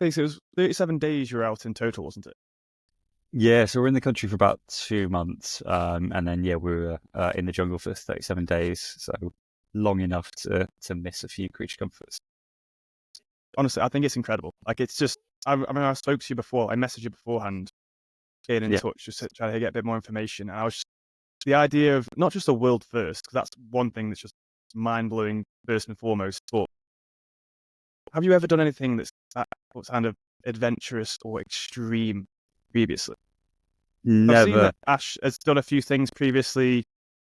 Okay, so it was 37 days you were out in total, wasn't it? Yeah, so we're in the country for about 2 months, and then we were in the jungle for 37 days, so long enough to miss a few creature comforts. Honestly, I think it's incredible. Like, it's just, I mean, I spoke to you before, I messaged you beforehand, getting in Yeah, touch, just to try to get a bit more information. And I was just, the idea of not just a world first, because that's one thing that's just mind blowing first and foremost, but have you ever done anything what's kind of adventurous or extreme previously? I've seen never. that Ash has done a few things previously,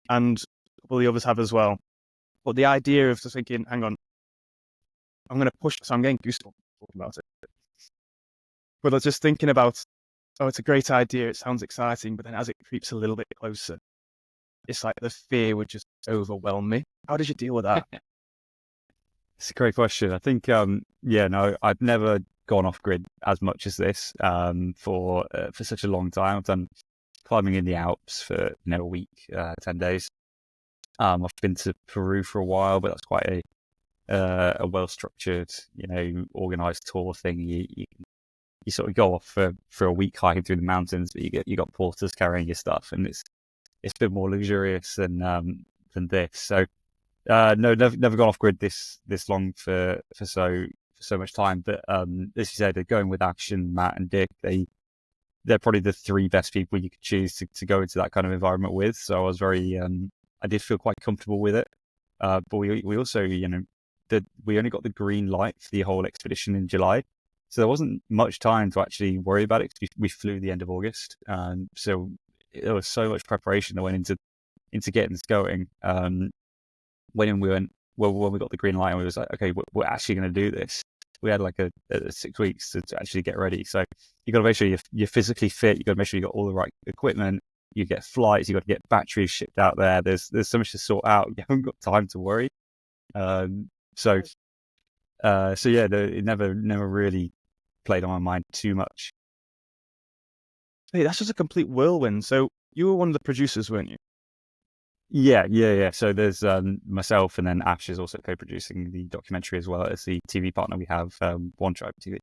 and a couple of the others have as well. But the idea of just thinking, hang on, I'm going to push, so I'm getting goosebumps talking about it. But I was just thinking about, oh, it's a great idea, it sounds exciting, but then as it creeps a little bit closer, it's like the fear would just overwhelm me. How did you deal with that? It's a great question. I think, no, I've never gone off grid as much as this for such a long time. I've done climbing in the Alps for a week, 10 days. I've been to Peru for a while, but that's quite a well structured, organized tour thing. You sort of go off for a week hiking through the mountains, but you got porters carrying your stuff, and it's a bit more luxurious than this. So no, never gone off grid this long for so much time. But as you said, they're going with Ash and Matt and Dick. They're probably the three best people you could choose to go into that kind of environment with. So I was very I did feel quite comfortable with it. But we also we only got the green light for the whole expedition in July. So there wasn't much time to actually worry about it, because we flew the end of August. So there was so much preparation that went into getting this going. When we got the green light, and we was like, okay, we're actually going to do this. We had like a 6 weeks to actually get ready. So you got to make sure you're physically fit. You got to make sure you got all the right equipment. You get flights. You got to get batteries shipped out there. There's so much to sort out. You haven't got time to worry. So yeah, it never really played on my mind too much. Hey, that's just a complete whirlwind. So you were one of the producers, weren't you? Yeah. So there's myself, and then Ash is also co-producing the documentary as well as the TV partner we have, One Tribe TV.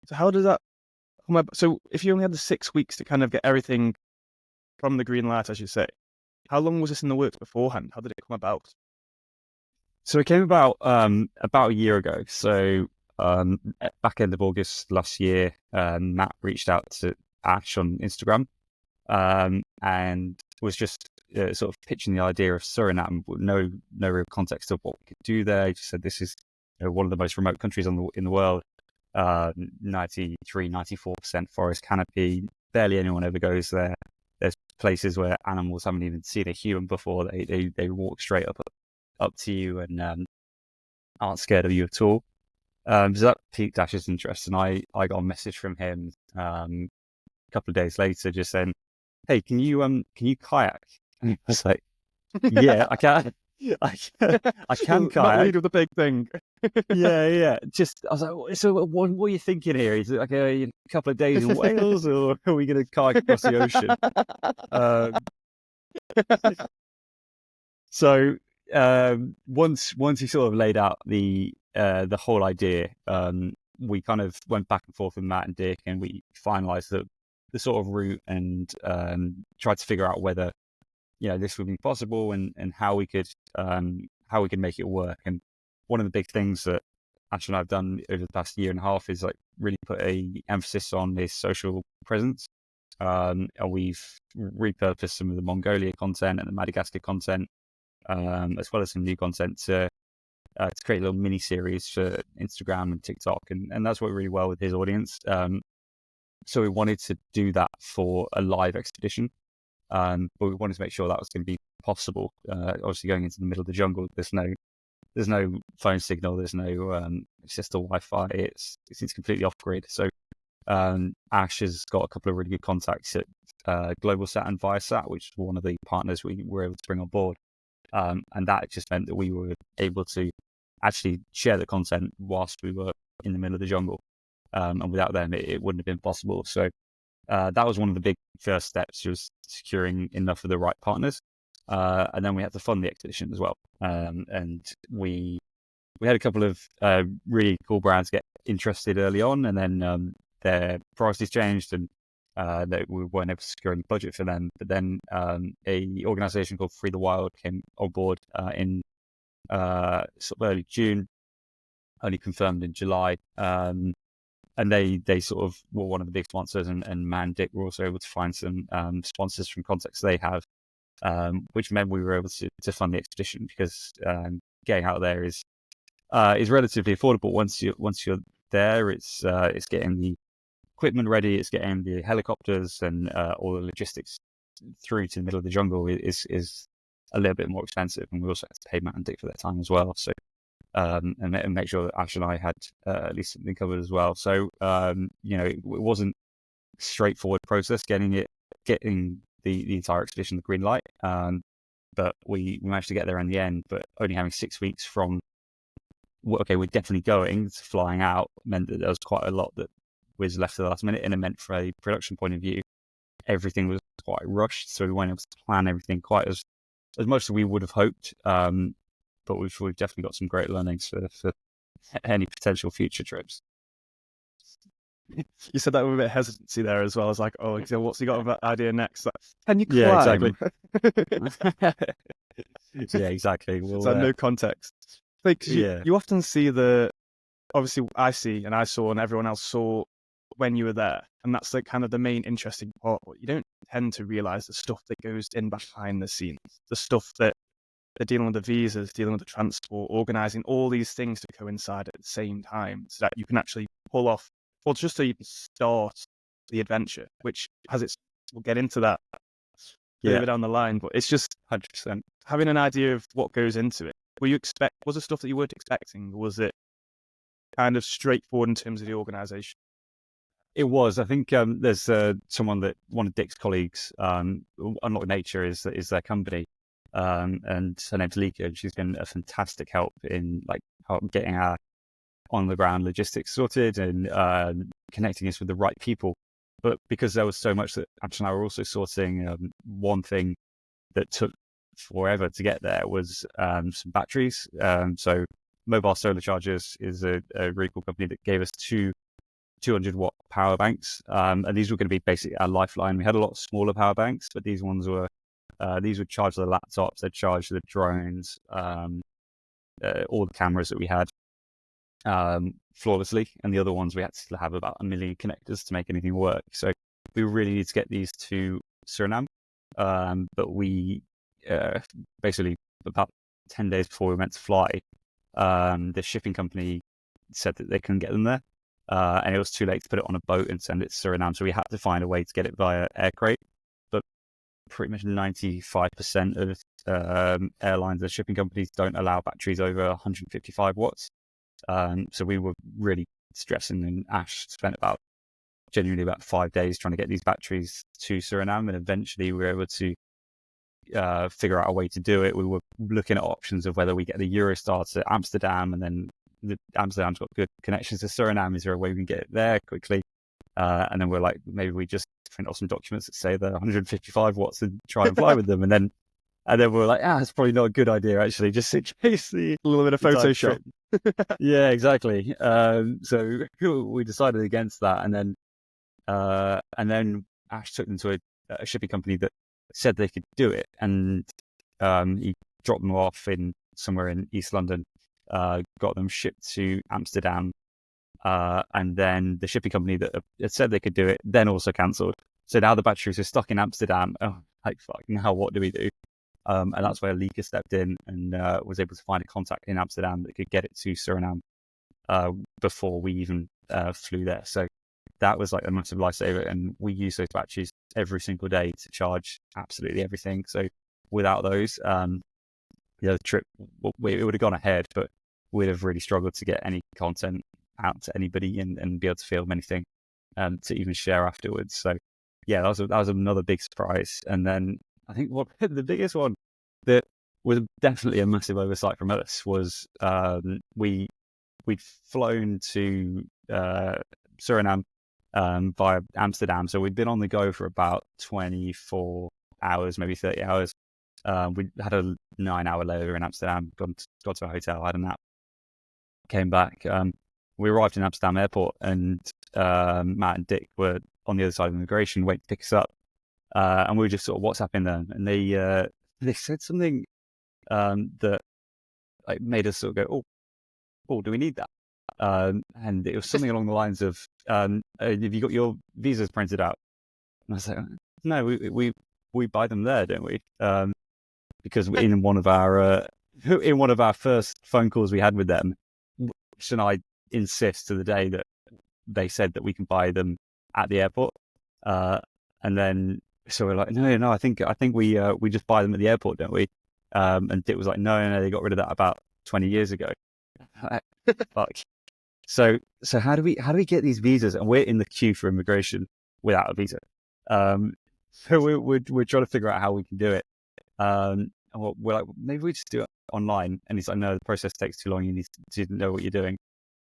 So how does that come about? So if you only had the 6 weeks to kind of get everything from the green light, as you say, how long was this in the works beforehand? How did it come about? So it came about a year ago. So back end of August last year, Matt reached out to Ash on Instagram, and was just sort of pitching the idea of Suriname with no real context of what we could do there. He just said this is one of the most remote countries in the world. 93-94% forest canopy. Barely anyone ever goes there. There's places where animals haven't even seen a human before. They walk straight up to you and aren't scared of you at all. So that piqued Ash's interest, and I got a message from him a couple of days later just saying, hey, can you kayak? And I was like, yeah, I can. I can Not kayak. lead with the big thing. Yeah. Just I was like, so what are you thinking here? Is it like a couple of days in Wales, or are we going to kayak across the ocean? So once he sort of laid out the whole idea, we kind of went back and forth with Matt and Dick, and we finalised the sort of route, and tried to figure out whether this would be possible, and how we could make it work. And one of the big things that Ash and I have done over the past year and a half is like really put a emphasis on his social presence. And we've repurposed some of the Mongolia content and the Madagascar content, as well as some new content to create a little mini series for Instagram and TikTok, and that's worked really well with his audience. So we wanted to do that for a live expedition, but we wanted to make sure that was going to be possible. Obviously, going into the middle of the jungle, there's no phone signal, there's no it's just the Wi-Fi. It's completely off grid. So Ash has got a couple of really good contacts at GlobalSat and Viasat, which is one of the partners we were able to bring on board. And that just meant that we were able to actually share the content whilst we were in the middle of the jungle. And without them, it wouldn't have been possible. So that was one of the big first steps, was securing enough of the right partners. And then we had to fund the expedition as well. And we we had a couple of really cool brands get interested early on, and then their priorities changed, and that we weren't able to secure any budget for them. But then a organization called Free the Wild came on board in sort of early June, only confirmed in July. And they sort of were one of the big sponsors, and Matt and Dick were also able to find some sponsors from contacts they have, which meant we were able to fund the expedition, because getting out there is relatively affordable. Once you're there, it's getting the equipment ready, it's getting the helicopters and all the logistics through to the middle of the jungle is a little bit more expensive, and we also had to pay Matt and Dick for their time as well. So and make sure that Ash and I had at least something covered as well. So it wasn't a straightforward process getting the entire expedition the green light, but we managed to get there in the end. But only having 6 weeks from okay, we're definitely going, to flying out, meant that there was quite a lot that was left to the last minute, and it meant, for a production point of view, everything was quite rushed, so we weren't able to plan everything quite as much as we would have hoped. But we've definitely got some great learnings for any potential future trips. You said that with a bit of hesitancy there as well. It's like, oh, what's he got of that idea next? Like, can you climb? Yeah, exactly. Yeah, exactly. It's like no context. Like, you often see obviously I see and I saw and everyone else saw when you were there, and that's like kind of the main interesting part. But you don't tend to realize the stuff that goes in behind the scenes, the stuff that they're dealing with, the visas, dealing with the transport, organizing all these things to coincide at the same time, so that you can actually pull off, or just so you can start the adventure, which we'll get into that further down the line, but it's just 100% having an idea of what goes into it. Was it stuff that you weren't expecting? Was it kind of straightforward in terms of the organization? It was. I think there's one of Dick's colleagues, Unlock Nature is their company, and her name's Lika, and she's been a fantastic help in getting our on the ground logistics sorted and connecting us with the right people. But because there was so much that Ash and I were also sorting, one thing that took forever to get there was some batteries. So Mobile Solar Chargers is a really cool company that gave us 200-watt power banks, and these were going to be basically our lifeline. We had a lot of smaller power banks, but these ones would charge the laptops, they'd charge the drones, all the cameras that we had flawlessly, and the other ones we had to have about 1 million connectors to make anything work. So we really need to get these to Suriname, but we basically, about 10 days before we were meant to fly, the shipping company said that they couldn't get them there, and it was too late to put it on a boat and send it to Suriname, so we had to find a way to get it via air crate. But pretty much 95% of airlines and shipping companies don't allow batteries over 155 watts. So we were really stressing, and Ash spent genuinely about 5 days trying to get these batteries to Suriname, and eventually we were able to figure out a way to do it. We were looking at options of whether we get the Eurostar to Amsterdam, and then Amsterdam's got good connections to Suriname. Is there a way we can get it there quickly? And then we're like, maybe we just print off some documents that say they're 155 watts and try and fly with them. And then we're like, it's probably not a good idea, actually, just in case a little bit of Photoshop. Yeah, exactly. So we decided against that. And then Ash took them to a shipping company that said they could do it. And he dropped them off somewhere in East London, got them shipped to Amsterdam. And then the shipping company that had said they could do it then also cancelled. So now the batteries are stuck in Amsterdam. Oh, like, fuck, now what do we do? And that's where Lika stepped in and was able to find a contact in Amsterdam that could get it to Suriname before we even flew there. So that was like a massive lifesaver. And we use those batteries every single day to charge absolutely everything. So without those, the trip, it would have gone ahead, but we'd have really struggled to get any content out to anybody and be able to film anything to even share afterwards. So yeah, that was another big surprise. And then I think the biggest one that was definitely a massive oversight from us was we'd flown to Suriname via Amsterdam. So we'd been on the go for about 24 hours, maybe 30 hours. We had a 9-hour layover in Amsterdam, got to a hotel, had a nap. came back. We arrived in Amsterdam airport, and Matt and Dick were on the other side of immigration waiting to pick us up. And we were just sort of WhatsApping them, and they said something that like made us sort of go, oh, do we need that? And it was something along the lines of, have you got your visas printed out? And I was like, no, we buy them there, don't we? Because in one of our first phone calls we had with them, and I insist to the day that they said that we can buy them at the airport. And then so we're like, no, I think we just buy them at the airport, don't we? And Dick was like, no, they got rid of that about 20 years ago. Fuck. So how do we get these visas? And we're in the queue for immigration without a visa. So we're trying to figure out how we can do it. And we're like, maybe we just do it online. And he's like, no, the process takes too long. You need to know what you're doing.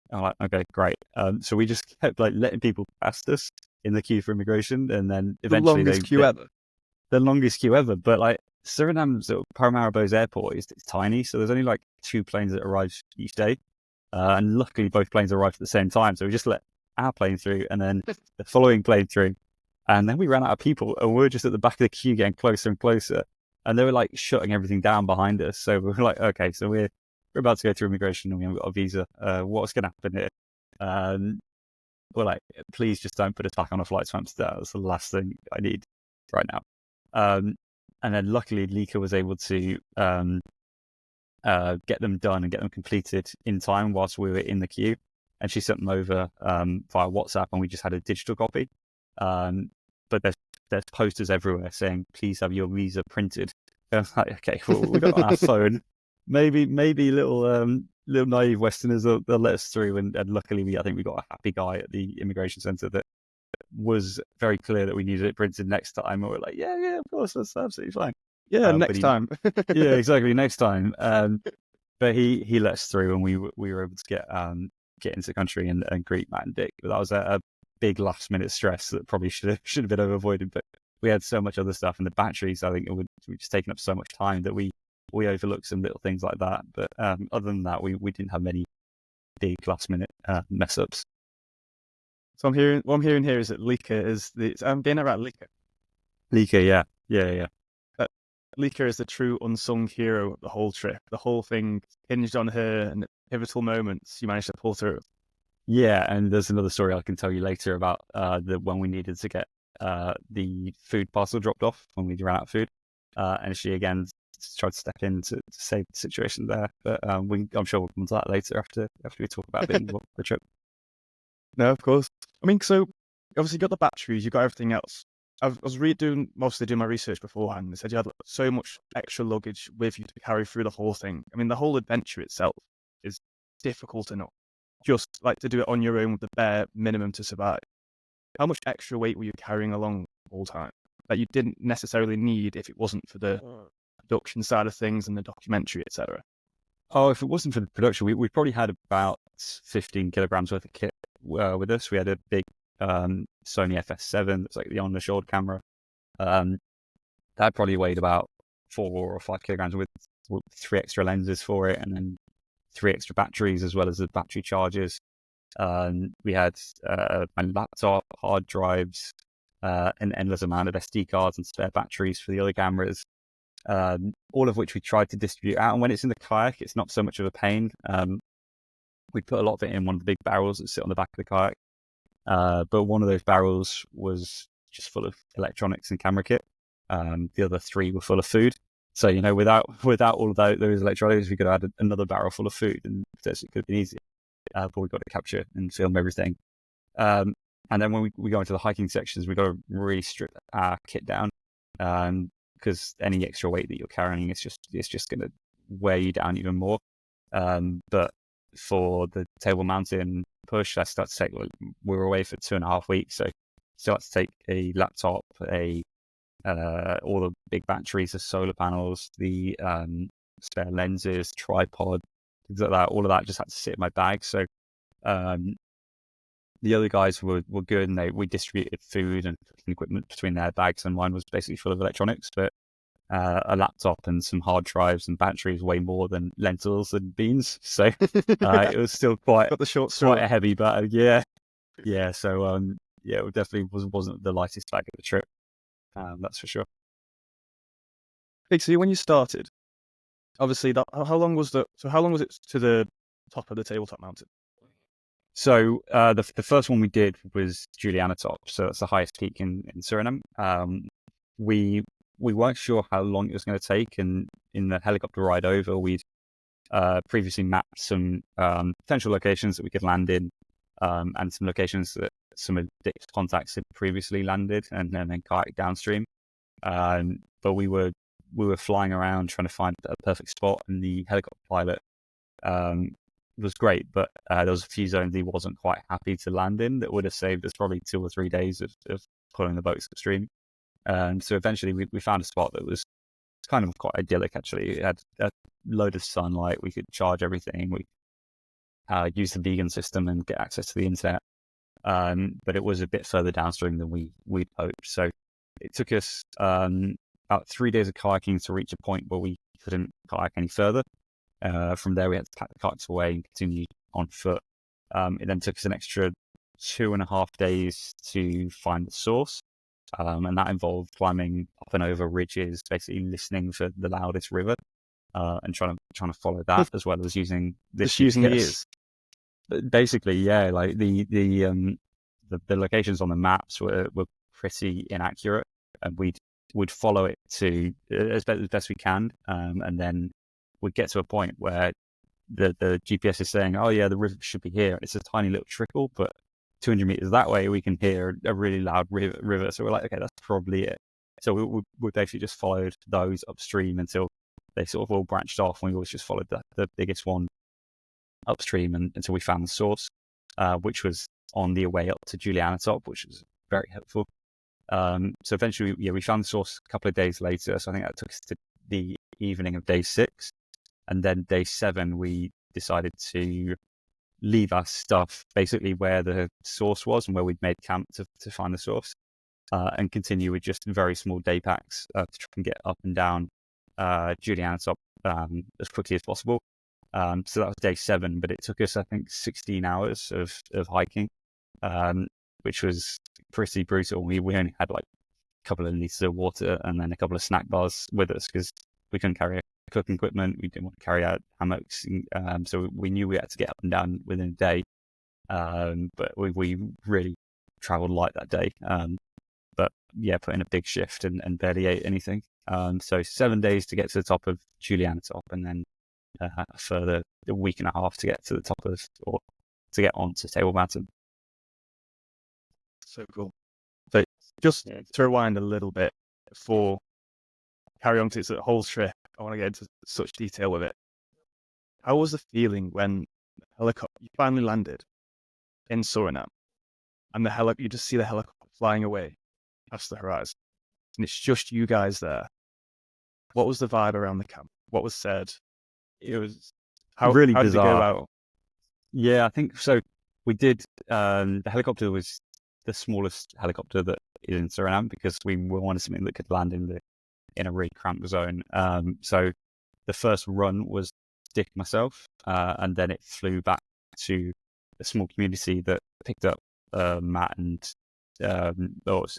And I'm like, okay, great. So we just kept like letting people past us in the queue for immigration, and then eventually the longest queue ever. The longest queue ever. But like Suriname's Paramaribo's airport is tiny, so there's only like 2 planes that arrive each day. And luckily both planes arrived at the same time. So we just let our plane through and then the following plane through. And then we ran out of people, and we were just at the back of the queue getting closer and closer. And they were like shutting everything down behind us. So we were like, okay, so we're about to go through immigration and we haven't got a visa. What's going to happen here? We're like, please just don't put us back on a flight to Amsterdam. That's the last thing I need right now. And then luckily Lika was able to get them done and get them completed in time whilst we were in the queue. And she sent them over via WhatsApp, and we just had a digital copy. But there's posters everywhere saying, please have your visa printed. And I was like, okay, well, we got our phone. Maybe little naive Westerners they'll let us through. And luckily, I think we got a happy guy at the immigration centre that was very clear that we needed it printed next time. And we're like, yeah, of course, that's absolutely fine. Yeah, next time. Yeah, exactly, next time. But he let us through, and we were able to get into the country and greet Matt and Dick. But that was a big last minute stress that probably should have been avoided. But we had so much other stuff, and the batteries, I think, we just taken up so much time that we overlooked some little things like that. But other than that, we didn't have many big last minute mess ups. So what I'm hearing here is that Lika is I'm getting it right, Lika. Lika, yeah. Lika is the true unsung hero of the whole trip. The whole thing hinged on her, and at pivotal moments you managed to pull through. Yeah, and there's another story I can tell you later about when we needed to get the food parcel dropped off when we ran out of food, and she again tried to step in to save the situation there. But I'm sure we'll come to that later after we talk about a bit more the trip. No, of course. I mean, so obviously you got the batteries, you got everything else. I was doing my research beforehand. They said you had so much extra luggage with you to carry through the whole thing. I mean, the whole adventure itself is difficult enough. Just like to do it on your own with the bare minimum to survive. How much extra weight were you carrying along the whole time that you didn't necessarily need if it wasn't for the production side of things and the documentary, etc.? Oh, if it wasn't for the production, we probably had about 15 kilograms worth of kit with us. We had a big Sony FS7 that's like the on-the-shoulder camera. That probably weighed about 4 or 5 kilograms with 3 extra lenses for it, and then 3 extra batteries as well as the battery chargers. We had my laptop, hard drives, an endless amount of SD cards and spare batteries for the other cameras, all of which we tried to distribute out. And when it's in the kayak, it's not so much of a pain. We put a lot of it in one of the big barrels that sit on the back of the kayak. But one of those barrels was just full of electronics and camera kit. The other 3 were full of food. So, without all of those electronics, we could have had another barrel full of food, and potentially it could have been easier. But we got to capture and film everything. And then when we go into the hiking sections, we've got to really strip our kit down, because any extra weight that you're carrying it's just going to wear you down even more. But for the Table Mountain push, I started to take. We were away for 2.5 weeks, so still had to take a laptop, all the big batteries, the solar panels, the spare lenses, tripod, things like that. All of that just had to sit in my bag. So the other guys were good, and we distributed food and cooking equipment between their bags, and mine was basically full of electronics. But a laptop and some hard drives and batteries weigh more than lentils and beans. So it was still quite Got the short straw. quite a heavy bag. Yeah. So it definitely wasn't the lightest bag of the trip. That's for sure. Okay, so when you started, obviously how long was it to the top of the tabletop mountain? So the first one we did was Juliana Top, so it's the highest peak in Suriname. We weren't sure how long it was going to take, and in the helicopter ride over, we'd previously mapped some potential locations that we could land in, and some locations that some of Dick's contacts had previously landed, and then kayak downstream. But we were flying around trying to find a perfect spot, and the helicopter pilot was great, but there was a few zones he wasn't quite happy to land in that would have saved us probably 2 or 3 days of pulling the boats upstream. So eventually we found a spot that was kind of quite idyllic, actually. It had a load of sunlight. We could charge everything. We used the vegan system and get access to the internet. But it was a bit further downstream than we'd hoped. So it took us about 3 days of kayaking to reach a point where we couldn't kayak any further. From there, we had to pack the kayaks away and continue on foot. It then took us an extra 2.5 days to find the source. And that involved climbing up and over ridges, basically listening for the loudest river, and trying to follow that, as well as using this. Just using the ears. Basically, yeah. Like the locations on the maps were pretty inaccurate, and we'd follow it to as best we can, and then we'd get to a point where the GPS is saying, "Oh yeah, the river should be here." It's a tiny little trickle, but 200 meters that way, we can hear a really loud river. So we're like, okay, that's probably it. So we basically just followed those upstream until they sort of all branched off, and we always just followed the biggest one upstream until we found the source, which was on the way up to Juliana Top, which was very helpful. So eventually, we found the source a couple of days later. So I think that took us to the evening of day 6. And then day 7, we decided to leave our stuff basically where the source was and where we'd made camp to find the source, and continue with just very small day packs to try and get up and down Juliana Top as quickly as possible. So that was day 7, but it took us, I think, 16 hours of hiking, which was pretty brutal. We only had like a couple of liters of water and then a couple of snack bars with us because we couldn't carry cooking equipment. We didn't want to carry out hammocks, so we knew we had to get up and down within a day. But we really travelled light that day. But yeah, put in a big shift and barely ate anything. So 7 days to get to the top of Juliana Top, and then a further a week and a half to get to the top of, or to get onto Table Mountain. So cool. So just to rewind a little bit before carry on to the whole trip, I want to get into such detail with it. How was the feeling when you finally landed in Suriname, and you just see the helicopter flying away past the horizon, and it's just you guys there? What was the vibe around the camp? What was said? It was how really how bizarre. Did it go about? Yeah, I think so. We did. The helicopter was the smallest helicopter that is in Suriname because we wanted something that could land in a really cramped zone. So the first run was Dick and myself, and then it flew back to a small community that picked up Matt and so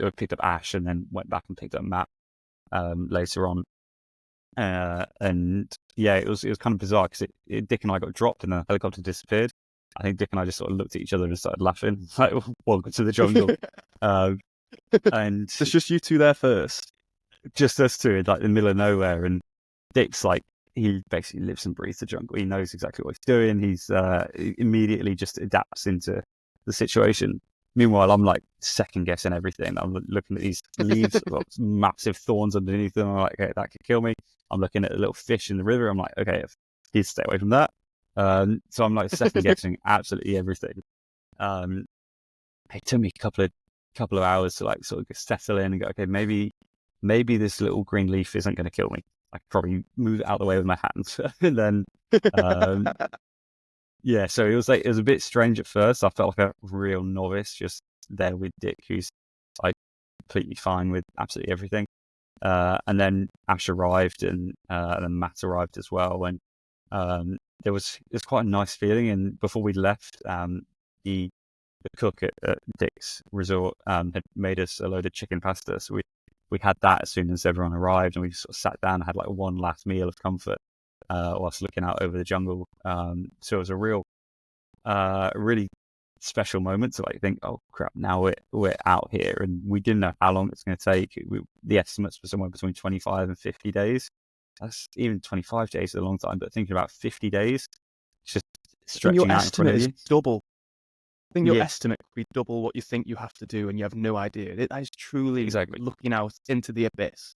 it picked up Ash, and then went back and picked up Matt later on. And yeah, it was kind of bizarre because Dick and I got dropped and the helicopter disappeared. I think Dick and I just sort of looked at each other and started laughing, like, welcome to the jungle. And It's just you two there first. Just us two in like the middle of nowhere. And Dick's like, he basically lives and breathes the jungle. He knows exactly what he's doing. He's he immediately just adapts into the situation. Meanwhile, I'm like second guessing everything. I'm looking at these leaves, got massive thorns underneath them. I'm like, okay, that could kill me. I'm looking at a little fish in the river. I'm like, okay, please stay away from that. So I'm like second guessing absolutely everything. It took me a couple of hours to like sort of settle in and go, okay, maybe this little green leaf isn't going to kill me. I could probably move it out of the way with my hands. And then, yeah, so it was a bit strange at first. I felt like a real novice just there with Dick, who's like completely fine with absolutely everything. And then Ash arrived, and then Matt arrived as well, and it was quite a nice feeling. And before we left, the cook at Dick's Resort had made us a load of chicken pasta, so we had that as soon as everyone arrived, and we just sort of sat down and had like one last meal of comfort whilst looking out over the jungle. So it was a really special moment to like think, oh crap, now we're out here, and we didn't know how long it's going to take. The estimates were somewhere between 25 and 50 days. That's even 25 days is a long time, but thinking about 50 days, it's just stretching out in front of you. Double. I think your Yeah. estimate could be double what you think you have to do, and you have no idea. That is truly Exactly. looking out into the abyss.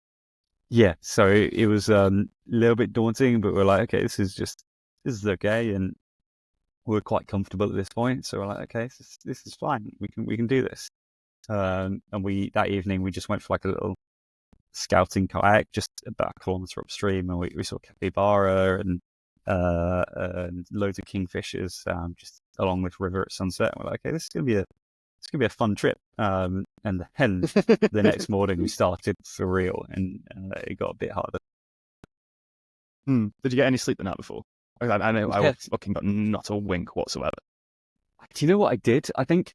Yeah, so it was a little bit daunting, but we're like, okay, this is okay, and we're quite comfortable at this point. So we're like, okay, this is fine. We can do this. And that evening we just went for like a little scouting kayak just about a kilometre upstream, and we saw capybara and loads of kingfishers just along this river at sunset. And we're like, okay, this is gonna be a fun trip. And then the next morning we started for real, and it got a bit harder. Did you get any sleep the night before? I know I was fucking got not a wink whatsoever. Do you know what I did? I think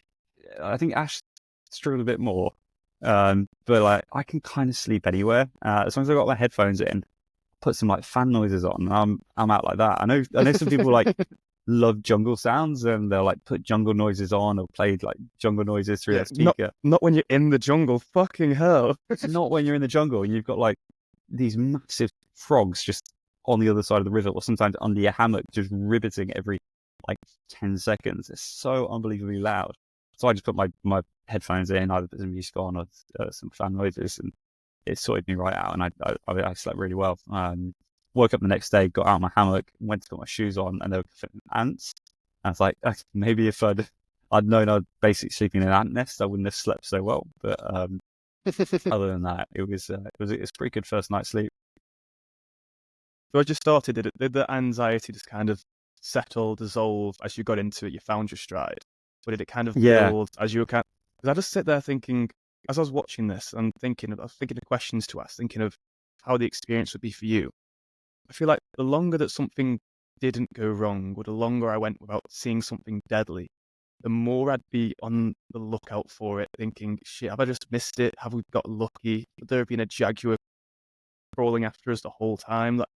Ash struggled a bit more, but like I can kind of sleep anywhere as long as I got my headphones in, put some like fan noises on. I'm out like that. I know some people like love jungle sounds, and they'll like put jungle noises on or play like jungle noises through their speaker. Not when you're in the jungle. Fucking hell! Not when you're in the jungle and you've got like these massive frogs just on the other side of the river, or sometimes under your hammock, just ribbiting every like 10 seconds. It's so unbelievably loud. So I just put my headphones in, either put some music on or some fan noises, and it sorted me right out. And I slept really well. Woke up the next day, got out of my hammock, went to put my shoes on, and there were ants. And I was like, maybe if I'd known I'd basically sleeping in an ant nest, I wouldn't have slept so well. But other than that, it was pretty good first night's sleep. So I just started. Did the anxiety just kind of settle, dissolve as you got into it? You found your stride, or did it kind of build as you were kind? Because I just sit there thinking, as I was watching this, and I was thinking of questions to ask, thinking of how the experience would be for you. I feel like the longer that something didn't go wrong, or the longer I went without seeing something deadly, the more I'd be on the lookout for it, thinking, shit, have I just missed it? Have we got lucky? Would there have been a jaguar crawling after us the whole time? Like,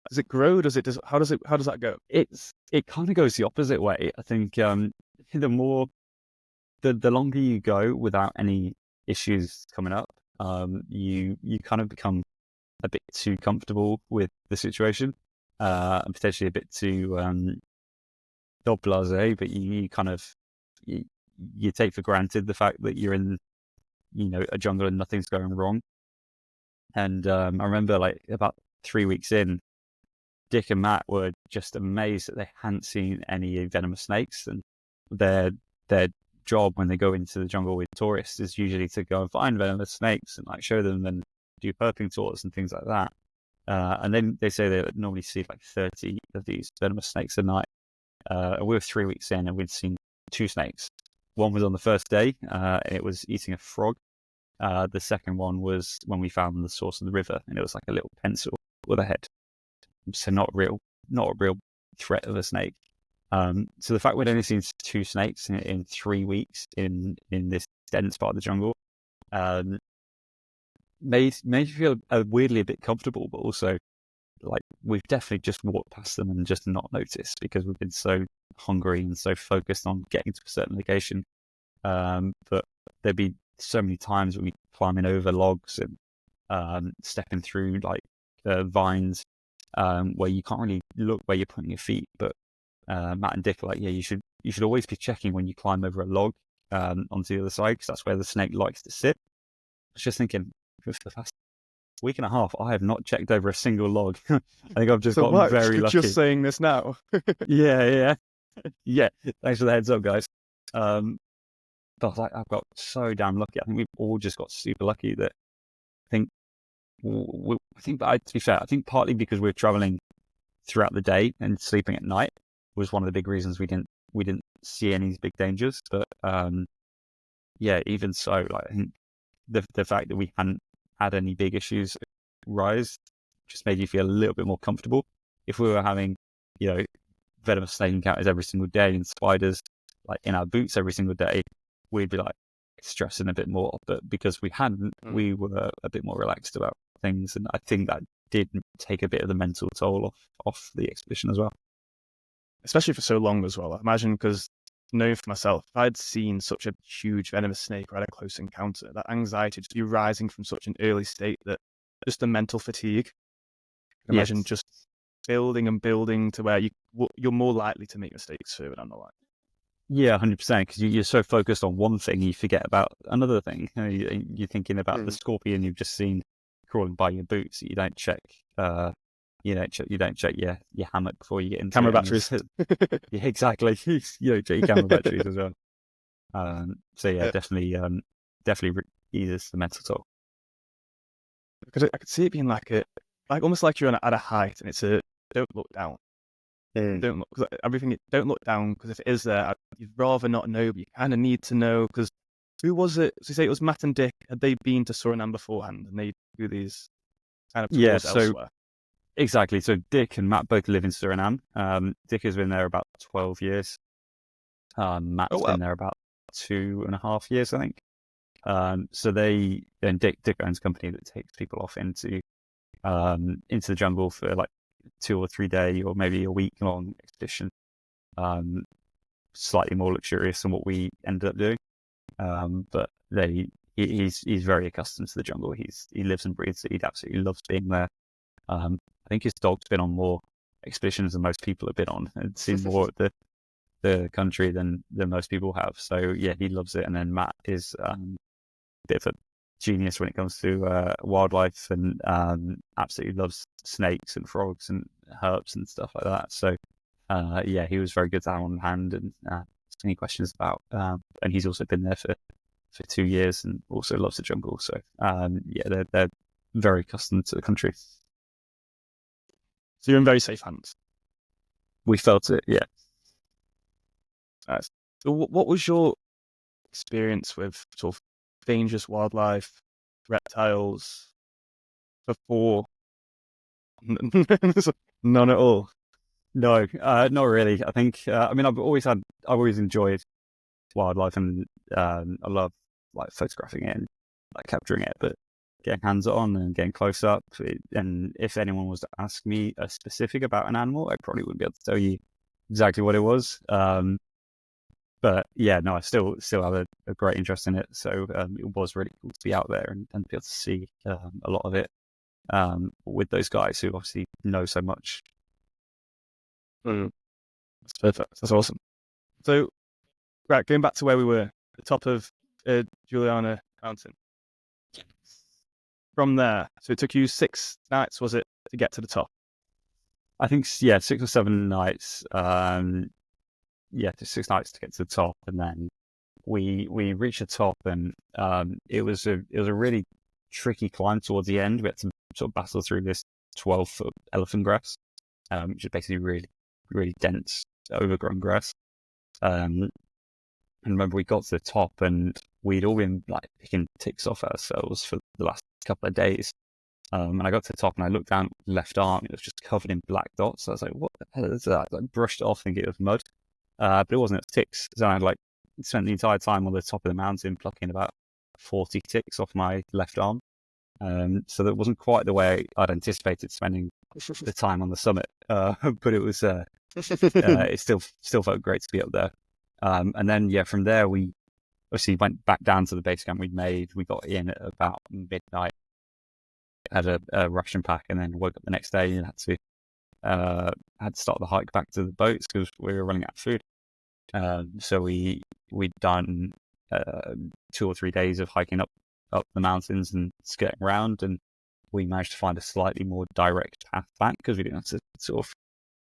does it grow? How does that go? It kind of goes the opposite way. I think the longer you go without any issues coming up, you kind of become a bit too comfortable with the situation, and potentially a bit too not blasé, but you kind of you take for granted the fact that you're in a jungle and nothing's going wrong. And I remember like about 3 weeks in, Dick and Matt were just amazed that they hadn't seen any venomous snakes, and their job when they go into the jungle with tourists is usually to go and find venomous snakes and like show them and do herping tours and things like that. And then they say they normally see like 30 of these venomous snakes a night. We were 3 weeks in and we'd seen 2 snakes. One was on the first day, and it was eating a frog. The second one was when we found the source of the river, and it was like a little pencil with a head. So not a real threat of a snake. So the fact we'd only seen 2 snakes in 3 weeks in this dense part of the jungle made you feel weirdly a bit comfortable, but also like we've definitely just walked past them and just not noticed because we've been so hungry and so focused on getting to a certain location. But there'd be so many times when we climbing over logs and stepping through like vines where you can't really look where you're putting your feet. But Matt and Dick are like, yeah, you should always be checking when you climb over a log onto the other side, because that's where the snake likes to sit. I was just thinking, for the past week and a half, I have not checked over a single log. I think I've just gotten very lucky. You're just saying this now. Yeah. Thanks for the heads up, guys. But I was like, I've got so damn lucky. I think we've all just got super lucky that to be fair, I think partly because we're traveling throughout the day and sleeping at night was one of the big reasons we didn't see any big dangers. But even so, like I think the fact that we hadn't had any big issues rise. Just made you feel a little bit more comfortable. If we were having, venomous snake encounters every single day and spiders like in our boots every single day, we'd be like stressing a bit more. But because we hadn't, we were a bit more relaxed about things, and I think that did take a bit of the mental toll off the expedition as well. Especially for so long as well. I imagine, because knowing for myself, if I'd seen such a huge venomous snake or had a close encounter, that anxiety just be rising from such an early state, that just the mental fatigue. I imagine just building and building to where you're more likely to make mistakes further down the line. Yeah, 100%. Because you're so focused on one thing, you forget about another thing. You're thinking about the scorpion you've just seen crawling by your boots. You don't check. You don't check your hammock before you get into camera batteries. Yeah, exactly. You don't check your camera batteries as well. So yeah, definitely eases the mental toll. Because I could see it being like almost like you're at a height, and it's a don't look down. Don't look, cause everything. Don't look down, because if it is there, you'd rather not know, but you kind of need to know. Because who was it? So you say it was Matt and Dick. Had they been to Suriname beforehand, and they do these kind of tours elsewhere? Exactly. So Dick and Matt both live in Suriname. Dick has been there about 12 years. Matt's been there about 2.5 years, I think. So Dick owns a company that takes people off into the jungle for like 2 or 3 day or maybe a week long expedition. Slightly more luxurious than what we ended up doing. But he's very accustomed to the jungle. He lives and breathes it. He absolutely loves being there. I think his dog's been on more expeditions than most people have been on, and seen more of the country than most people have. So yeah, he loves it. And then Matt is a bit of a genius when it comes to wildlife, and absolutely loves snakes and frogs and herbs and stuff like that. So yeah, he was very good to have on hand and ask any questions about. And he's also been there for 2 years and also loves the jungle. So yeah, they're very accustomed to the country. So you're in very safe hands. We felt it, yeah. Nice. So what was your experience with sort of dangerous wildlife, reptiles, before? None at all. No, not really. I think I've always enjoyed wildlife, and I love like photographing it and like capturing it, but getting hands on and getting close up. And if anyone was to ask me a specific about an animal, I probably wouldn't be able to tell you exactly what it was. But yeah, no, I still have a great interest in it. So it was really cool to be out there and be able to see a lot of it with those guys who obviously know so much. That's perfect. That's awesome. So, right, going back to where we were, the top of Juliana Mountain. From there, so it took you 6 nights, was it, to get to the top? I think 6 or 7 nights. Yeah, 6 nights to get to the top, and then we reached the top, and it was a really tricky climb towards the end. We had to sort of battle through this 12-foot elephant grass, which is basically really, really dense, overgrown grass. And remember, we got to the top, and we'd all been like picking ticks off ourselves for the last couple of days. And I got to the top, and I looked down left arm, and it was just covered in black dots. So I was like, "What the hell is that?" I brushed it off, thinking it was mud, but it wasn't. It was ticks. So I had like spent the entire time on the top of the mountain plucking about 40 ticks off my left arm. So that wasn't quite the way I'd anticipated spending the time on the summit. But it was it still felt great to be up there. And then from there we obviously went back down to the base camp we'd made. We got in at about midnight, had a ration pack, and then woke up the next day and had to start the hike back to the boats because we were running out of food. So we'd done 2 or 3 days of hiking up the mountains and skirting around, and we managed to find a slightly more direct path back because we didn't have to sort of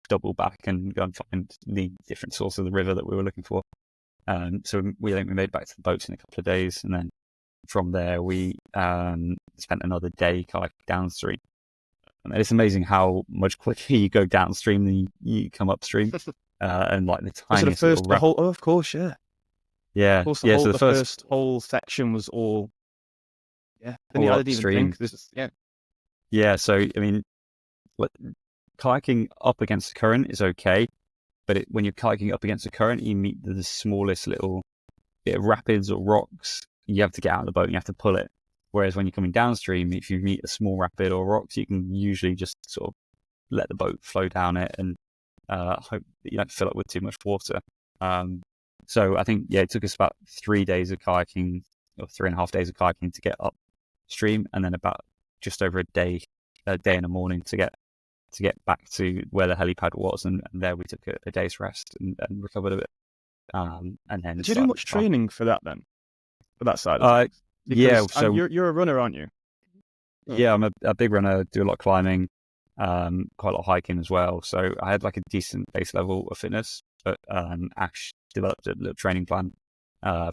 double back and go and find the different source of the river that we were looking for. So we made it back to the boats in a couple of days, and then from there we spent another day kayaking downstream. And it's amazing how much quicker you go downstream than you come upstream. And like the tiniest of course, yeah. Yeah. Of course, so the first whole section was all Yeah. Then pull I didn't even upstream. think this is Yeah, so I mean, kayaking up against the current is okay, but when you're kayaking up against the current, you meet the smallest little bit of rapids or rocks. You have to get out of the boat and you have to pull it. Whereas when you're coming downstream, if you meet a small rapid or rocks, you can usually just sort of let the boat flow down it and hope that you don't fill it with too much water. So I think, yeah, it took us about 3 days of kayaking, or 3.5 days of kayaking to get upstream, and then about just over a day in the morning to get back to where the helipad was, and there we took a day's rest and recovered a bit. And then Did you do much training for that then? For that side of things? Yeah, Because so you're a runner, aren't you? yeah, I'm a big runner, do a lot of climbing, quite a lot of hiking as well. So I had like a decent base level of fitness, but Ash developed a little training plan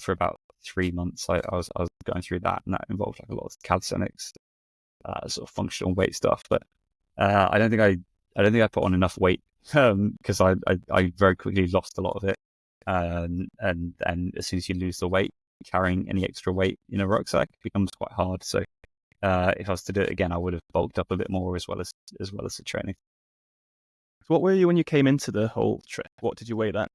for about 3 months. I was going through that, and that involved like a lot of calisthenics, sort of functional weight stuff. But I don't think I put on enough weight because I very quickly lost a lot of it. And as soon as you lose the weight, carrying any extra weight in a rucksack becomes quite hard. So if I was to do it again, I would have bulked up a bit more as well as the training. So what were you when you came into the whole trip? What did you weigh then?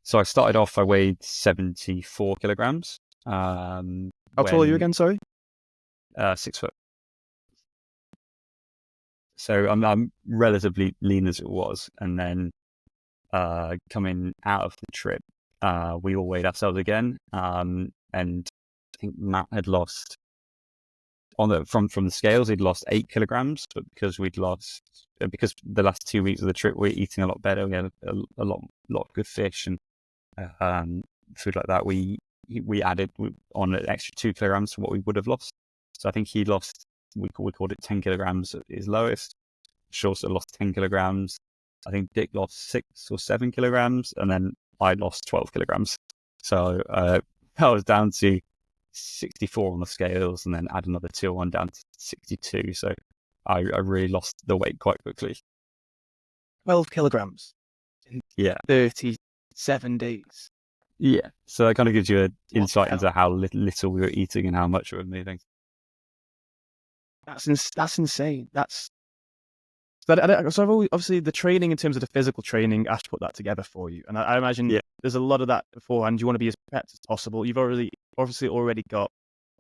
So I started off, I weighed 74 kilograms. How tall are you again? Sorry. 6 foot. So I'm relatively lean as it was, and then coming out of the trip, we all weighed ourselves again, and I think Matt had lost from the scales. He'd lost 8 kilograms, but because the last 2 weeks of the trip we were eating a lot better. We had a lot of good fish and food like that. We added on an extra 2 kilograms to what we would have lost. So I think he lost. We called it 10 kilograms at his lowest. Shorter lost 10 kilograms. I think Dick lost 6 or 7 kilograms, and then I lost 12 kilograms. So I was down to 64 on the scales, and then add another 2 on down to 62. So I really lost the weight quite quickly. 12 kilograms in Yeah. 37 days. Yeah. So that kind of gives you an insight into how little we were eating and how much we were moving. That's insane. So obviously the training in terms of the physical training, Ash put that together for you, and I imagine there's a lot of that beforehand. You want to be as prepared as possible. You've obviously already got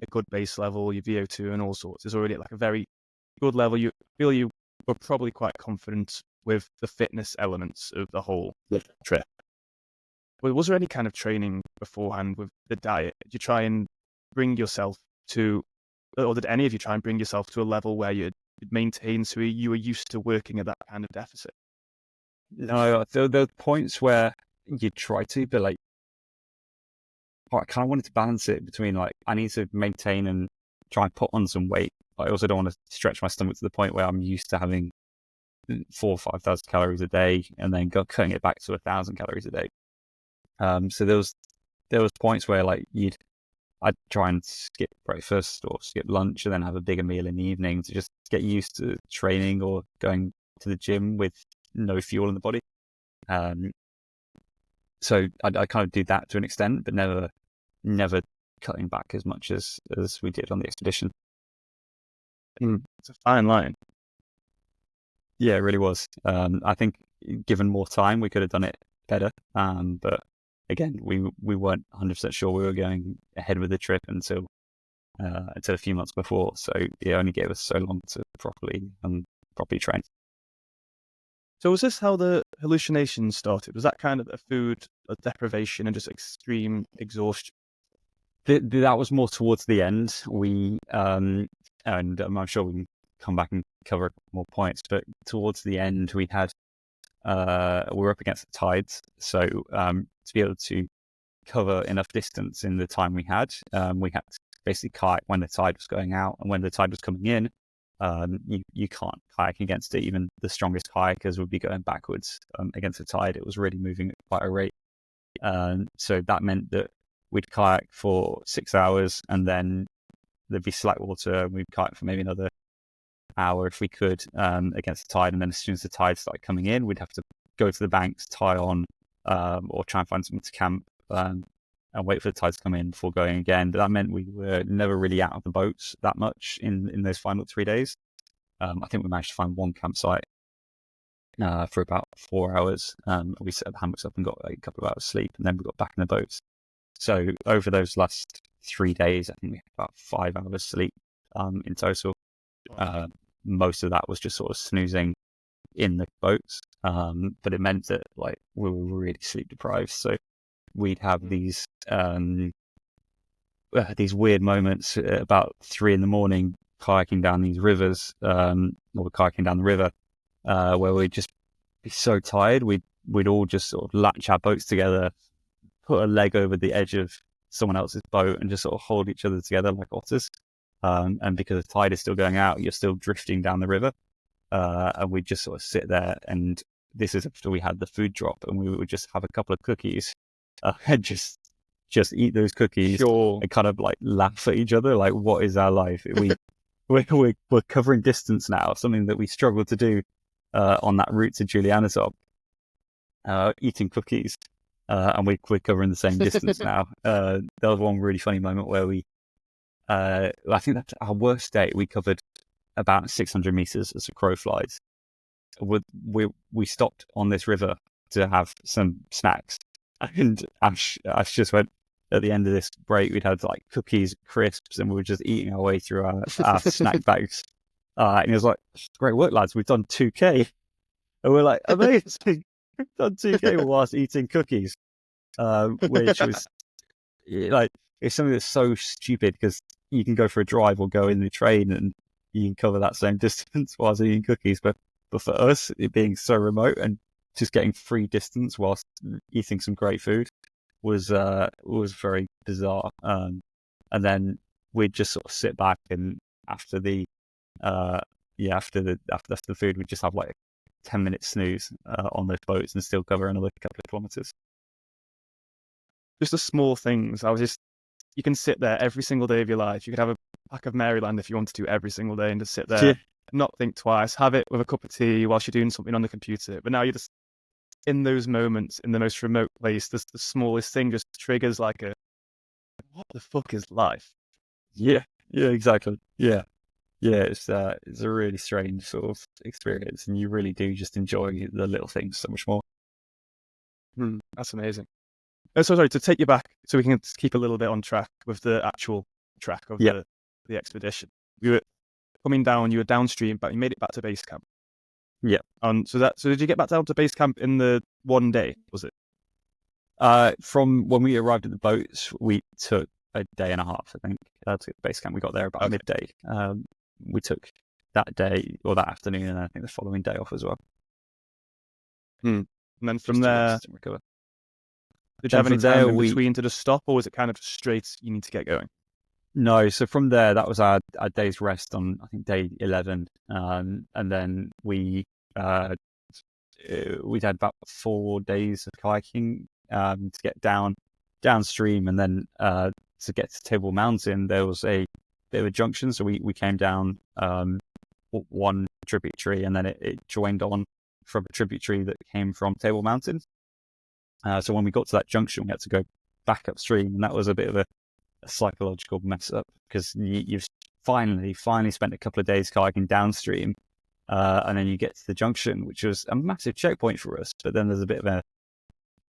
a good base level, your VO2 and all sorts. There's already like a very good level. You feel you were probably quite confident with the fitness elements of the whole trip. But was there any kind of training beforehand with the diet? Did you try and bring yourself to, or did any of you try and bring yourself to a level where you'd maintain so you were used to working at that kind of deficit? No, there are points where you try to, but like I kind of wanted to balance it between like I need to maintain and try and put on some weight. I also don't want to stretch my stomach to the point where I'm used to having 4,000 or 5,000 calories a day and then cutting it back to 1,000 calories a day. So there was points where like I'd try and skip breakfast or skip lunch and then have a bigger meal in the evening to just get used to training or going to the gym with no fuel in the body. So I kind of do that to an extent, but never cutting back as much as we did on the expedition. It's a fine line. Yeah, it really was. I think given more time, we could have done it better. But again, we weren't 100% sure we were going ahead with the trip until a few months before. So it only gave us so long to properly train. So was this how the hallucinations started? Was that kind of a food deprivation and just extreme exhaustion? That was more towards the end. We and I'm sure we can come back and cover more points, but towards the end we had we were up against the tides, so to be able to cover enough distance in the time we had to basically kayak when the tide was going out, and when the tide was coming in, you can't kayak against it. Even the strongest kayakers would be going backwards against the tide. It was really moving at quite a rate. So that meant that we'd kayak for 6 hours and then there'd be slack water. We'd kayak for maybe another hour if we could against the tide. And then as soon as the tide started coming in, we'd have to go to the banks, tie on, or try and find something to camp. and wait for the tide to come in before going again. But that meant we were never really out of the boats that much in those final 3 days. I think we managed to find one campsite for about 4 hours. We set the hammocks up and got a couple of hours sleep, and then we got back in the boats. So over those last 3 days, I think we had about 5 hours sleep in total. Most of that was just sort of snoozing in the boats, but it meant that like we were really sleep deprived. So we'd have these weird moments about 3 a.m. kayaking down these rivers, or kayaking down the river, where we'd just be so tired. We'd all just sort of latch our boats together, put a leg over the edge of someone else's boat, and just sort of hold each other together like otters. And because the tide is still going out, you're still drifting down the river. And we'd just sort of sit there, and this is after we had the food drop, and we would just have a couple of cookies, and just eat those cookies, and kind of like laugh at each other. Like, what is our life? We're covering distance now, something that we struggled to do on that route to Julianasop, eating cookies, and we're covering the same distance now. There was one really funny moment where I think that's our worst day. We covered about 600 meters as a crow flies. We stopped on this river to have some snacks, and Ash just went, at the end of this break, we'd had like cookies, crisps, and we were just eating our way through our snack bags. And he was like, "Great work, lads! We've done 2K." And we're like, "Amazing! We've done 2K whilst eating cookies," which was like, it's something that's so stupid because you can go for a drive or go in the train and you can cover that same distance whilst eating cookies. But for us, it being so remote and just getting free distance whilst eating some great food was very bizarre. And then we'd just sort of sit back, and after the food, we'd just have like a 10-minute snooze on those boats and still cover another couple of kilometers. Just the small things. You can sit there every single day of your life. You could have a pack of Maryland if you wanted to every single day and just sit there, not think twice, have it with a cup of tea whilst you're doing something on the computer. But now you're just in those moments, in the most remote place, the smallest thing just triggers like what the fuck is life? Yeah, exactly. Yeah. It's a really strange sort of experience, and you really do just enjoy the little things so much more. That's amazing. So sorry, to take you back so we can keep a little bit on track with the actual track of the expedition. You were coming down, you were downstream, but you made it back to base camp. Yeah. So did you get back down to base camp in the one day, was it? From when we arrived at the boats, we took a day and a half, I think, to get to base camp. We got there about midday. We took that day or that afternoon, and I think the following day off as well. And then from there, recover. Did you have any time in between to just stop, or was it kind of straight, you need to get going? No, so from there, that was our day's rest on, I think, day 11. And then we'd had about 4 days of kayaking to get downstream, and then to get to Table Mountain, there was a bit of a junction. So we came down one tributary, and then it joined on from a tributary that came from Table Mountain. So when we got to that junction, we had to go back upstream, and that was a bit of a psychological mess up because you've finally spent a couple of days kayaking downstream, and then you get to the junction, which was a massive checkpoint for us. But then there's a bit of a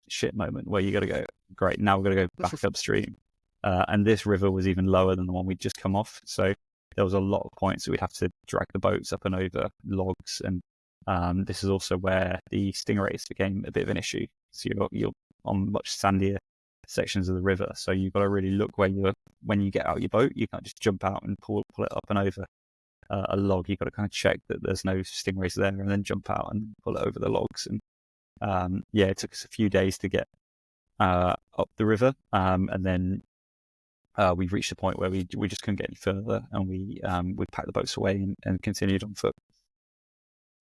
shit moment where you got to go, great, now we've got to go back upstream. And this river was even lower than the one we'd just come off. So there was a lot of points that we'd have to drag the boats up and over logs. And this is also where the stingrays became a bit of an issue. So you're on much sandier sections of the river. So you've got to really look when you get out your boat. You can't just jump out and pull it up and over a log. You've got to kind of check that there's no stingrays there and then jump out and pull it over the logs. And it took us a few days to get up the river. And then we reached a point where we just couldn't get any further, and we packed the boats away and continued on foot.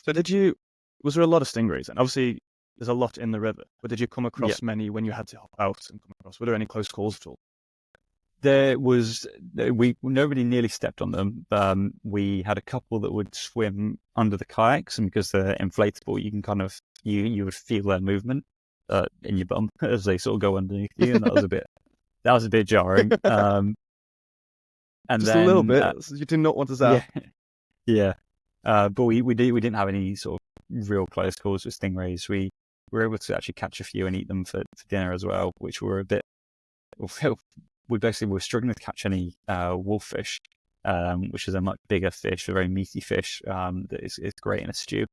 So was there a lot of stingrays? And obviously there's a lot in the river, but did you come across many when you had to hop out and come across? Were there any close calls at all? Nobody nearly stepped on them. We had a couple that would swim under the kayaks, and because they're inflatable, you can kind of, you would feel their movement in your bum as they sort of go underneath you, and that was a bit that was a bit jarring. And Just then a little bit. You do not want to zap. Yeah. But we didn't have any sort of real close calls with stingrays. We were able to actually catch a few and eat them for dinner as well, which were a bit. We basically were struggling to catch any wolffish, which is a much bigger fish, a very meaty fish that is great in a stew.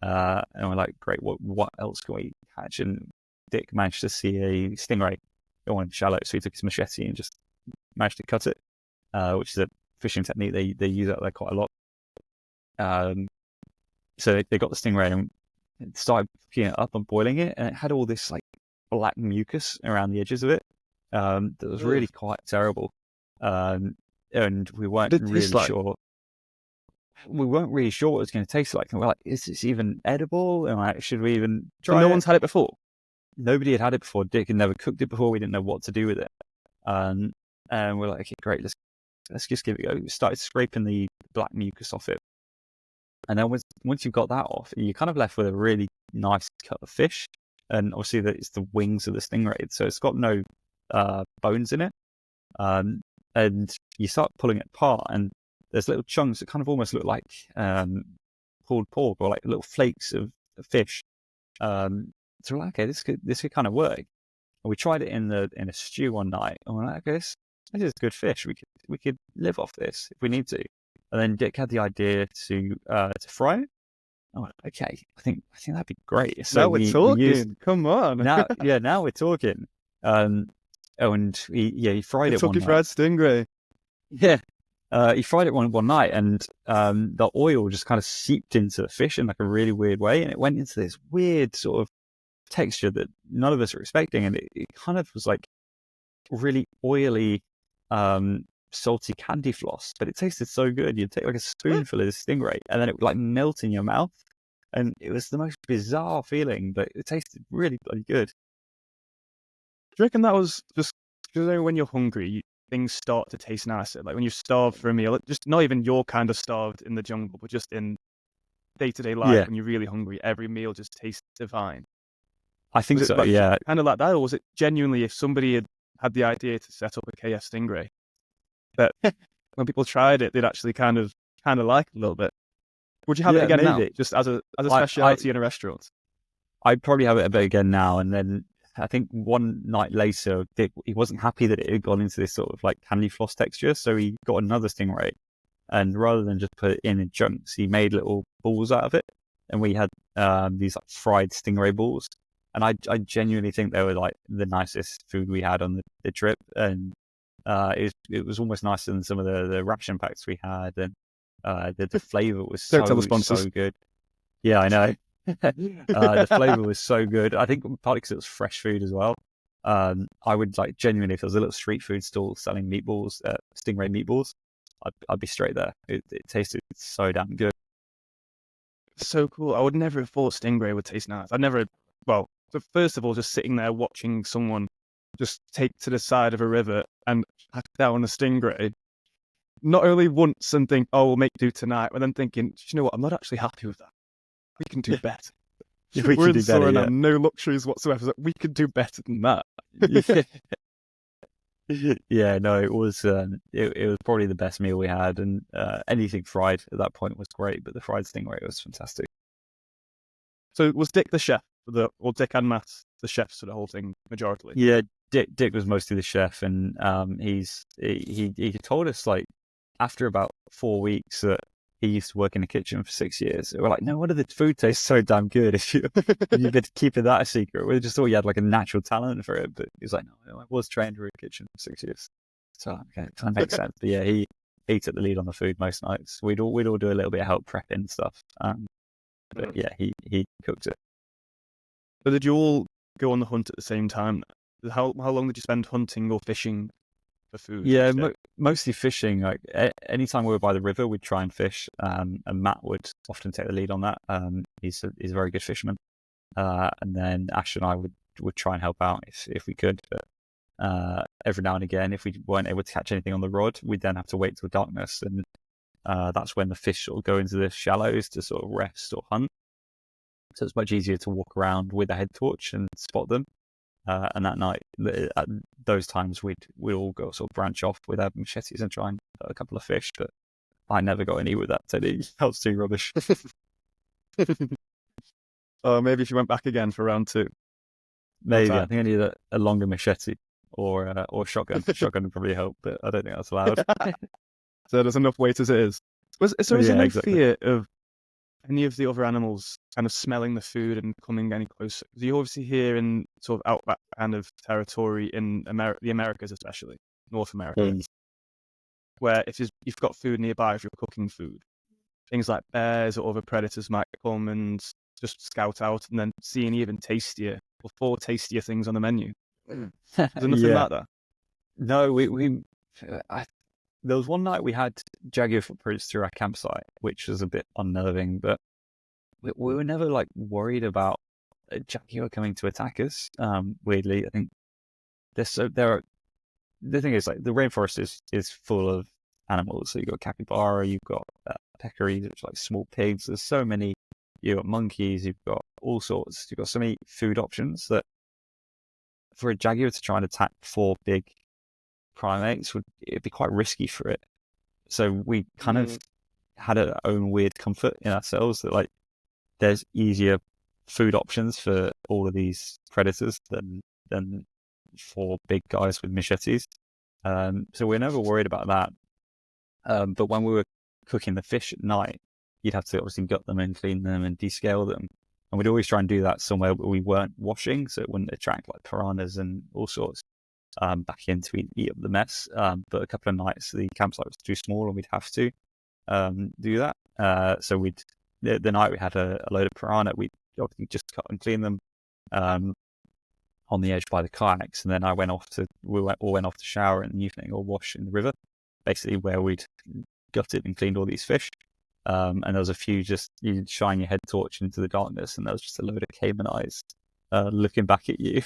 And we're like, great, what else can we catch? And Dick managed to see a stingray going shallow, so he took his machete and just managed to cut it, which is a fishing technique they use out there quite a lot. So they got the stingray and started picking it up and boiling it, and it had all this like black mucus around the edges of it that was really quite terrible. And we weren't really sure. We weren't really sure what it was going to taste like. And we're like, is this even edible? And like, should we even try no it? one's had it before? Nobody had had it before. Dick had never cooked it before. We didn't know what to do with it. And we're like, okay, great, let's just give it a go. We started scraping the black mucus off it. And then once you've got that off, you're kind of left with a really nice cut of fish. And obviously it's the wings of the stingray, so it's got no bones in it. And you start pulling it apart, and there's little chunks that kind of almost look like pulled pork or like little flakes of fish. So we're like, okay, this could kind of work. And we tried it in a stew one night, and we're like, okay, this is good fish. We could live off this if we need to. And then Dick had the idea to fry it. Oh, okay. I think that'd be great. So now we're talking. Come on. Now we're talking. And he fried it one night. Fried stingray. Yeah. He fried it one night, and the oil just kind of seeped into the fish in like a really weird way, and it went into this weird sort of texture that none of us were expecting, and it kind of was like really oily, salty candy floss, but it tasted so good. You'd take like a spoonful of this stingray, and then it would like melt in your mouth, and it was the most bizarre feeling, but it tasted really bloody good. Do you reckon that was just because when you're hungry, things start to taste nicer? Like when you're starved for a meal, just not even you're kind of starved in the jungle, but just in day-to-day life, when you're really hungry, every meal just tastes divine. I think so, yeah. Kind of like that, or was it genuinely if somebody had the idea to set up a KF stingray, that when people tried it, they'd actually kind of like it a little bit? Would you have it again now, just as a speciality in a restaurant? I'd probably have it a bit again now, and then I think one night later, Dick, he wasn't happy that it had gone into this sort of like candy floss texture, so he got another stingray, and rather than just put it in chunks, he made little balls out of it, and we had these like fried stingray balls, and I genuinely think they were like the nicest food we had on the trip, and it was almost nicer than some of the ration packs we had, and the flavor was so good. Yeah, I know. The flavor was so good. I think partly because it was fresh food as well. I would like genuinely, if there was a little street food stall selling meatballs, stingray meatballs, I'd be straight there. It tasted so damn good. So cool. I would never have thought stingray would taste nice. So first of all, just sitting there watching someone just take to the side of a river and hack down a stingray, not only once and think, oh, we'll make do tonight, but then thinking, you know what, I'm not actually happy with that. We can do better. We're in Suriname, no luxuries whatsoever. We could do better than that. Yeah, no, it was probably the best meal we had, and anything fried at that point was great, but the fried stingray was fantastic. So was Dick the chef, or Dick and Matt the chefs for the whole thing, majority? Yeah, Dick was mostly the chef, and he told us like after about 4 weeks that he used to work in the kitchen for 6 years. We're like, no wonder the food tastes so damn good if you've been keeping that a secret. We just thought you had like a natural talent for it, but he's like, no, I was trained in the kitchen for 6 years. So okay, it kind of makes sense. But yeah, he took the lead on the food most nights. We'd all do a little bit of help prepping and stuff. But yeah, he cooked it. So did you all go on the hunt at the same time? How long did you spend hunting or fishing for food? Yeah, mostly fishing. Like anytime we were by the river, we'd try and fish. And Matt would often take the lead on that. He's a very good fisherman. And then Ash and I would try and help out if we could. But every now and again, if we weren't able to catch anything on the rod, we'd then have to wait till darkness, and that's when the fish sort of go into the shallows to sort of rest or hunt. So it's much easier to walk around with a head torch and spot them. And that night, at those times, we'd all go sort of branch off with our machetes and try and a couple of fish. But I never got any with that technique. That was too rubbish. Maybe if you went back again for round 2. Maybe I think I need a longer machete or shotgun. Shotgun would probably help, but I don't think that's allowed. So there's enough weight as it is. Is there no fear of any of the other animals kind of smelling the food and coming any closer? Because you obviously hear in sort of outback kind of territory in the Americas, especially North America, where if you've got food nearby, if you're cooking food, things like bears or other predators might come and just scout out and then see an even tastier or 4 tastier things on the menu. Is there nothing like that? No, there was one night we had jaguar footprints through our campsite, which was a bit unnerving, but we were never like worried about a jaguar coming to attack us. Weirdly, I think the thing is, like, the rainforest is full of animals. So you've got capybara, you've got peccaries, which are like small pigs. There's so many. You've got monkeys, you've got all sorts. You've got so many food options that for a jaguar to try and attack 4 big primates it'd be quite risky for it. So we kind of had our own weird comfort in ourselves that, like, there's easier food options for all of these predators than 4 big guys with machetes. So we're never worried about that. But when we were cooking the fish at night, you'd have to obviously gut them and clean them and descale them. And we'd always try and do that somewhere where we weren't washing, so it wouldn't attract like piranhas and all sorts back in to eat up the mess. But a couple of nights the campsite was too small and we'd have to do that. So the night we had a load of piranha, we'd obviously just cut and clean them on the edge by the kayaks. And then we all went off to shower in the evening or wash in the river, basically where we'd gutted and cleaned all these fish. And there was a few, just you'd shine your head torch into the darkness, and there was just a load of caiman eyes looking back at you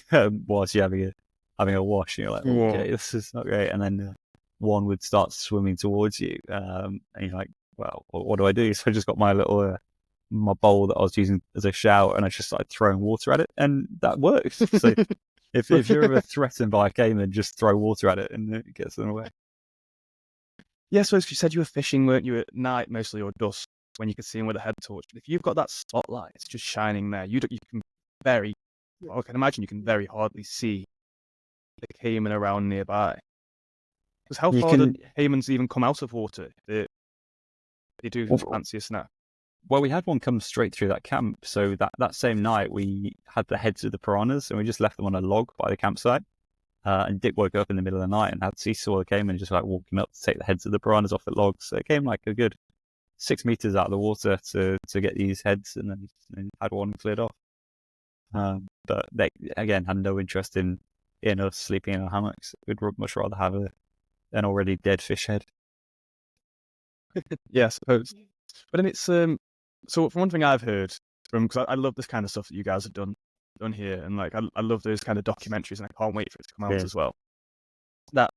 whilst you're having a wash, and you're like, okay, this is not great. And then one would start swimming towards you, and you're like, well, what do I do? So I just got my little my bowl that I was using as a shower, and I just started throwing water at it, and that works. So if you're ever threatened by a caiman, just throw water at it, and it gets them away. Yeah, so as you said, you were fishing, weren't you, at night mostly, or dusk, when you could see them with a head torch. But if you've got that spotlight, it's just shining there. I can imagine you can very hardly see the caiman around nearby. Because how far do caimans even come out of water? They do fancy a snack. Well, we had one come straight through that camp. So that same night, we had the heads of the piranhas, and we just left them on a log by the campsite. And Dick woke up in the middle of the night and saw the caiman just like walking up to take the heads of the piranhas off the logs. So it came like a good 6 meters out of the water to get these heads, and then had one cleared off. But they, again, had no interest in us sleeping in our hammocks. We'd much rather have an already dead fish head. Yeah, I suppose. But then it's so from one thing I've heard because I love this kind of stuff that you guys have done here, and like I love those kind of documentaries, and I can't wait for it to come out as well. That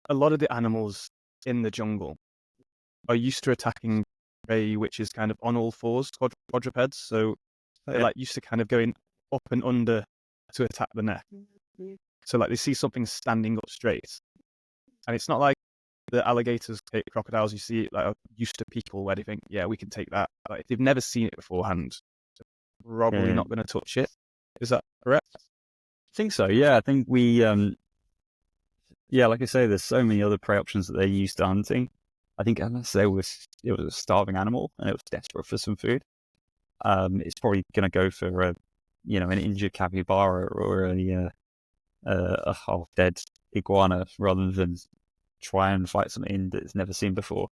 a lot of the animals in the jungle are used to attacking prey which is kind of on all fours, quadrupeds. So they're like used to kind of going up and under to attack the neck. So like they see something standing up straight, and it's not like the alligators take crocodiles. You see it like are used to people where they think, yeah, we can take that. Like if they've never seen it beforehand, they're probably not going to touch it. Is that correct? I think so. Yeah, I think we. Like I say, there's so many other prey options that they're used to hunting. I think unless it was a starving animal and it was desperate for some food, it's probably going to go for an injured capybara or a half dead iguana rather than try and fight something that it's never seen before.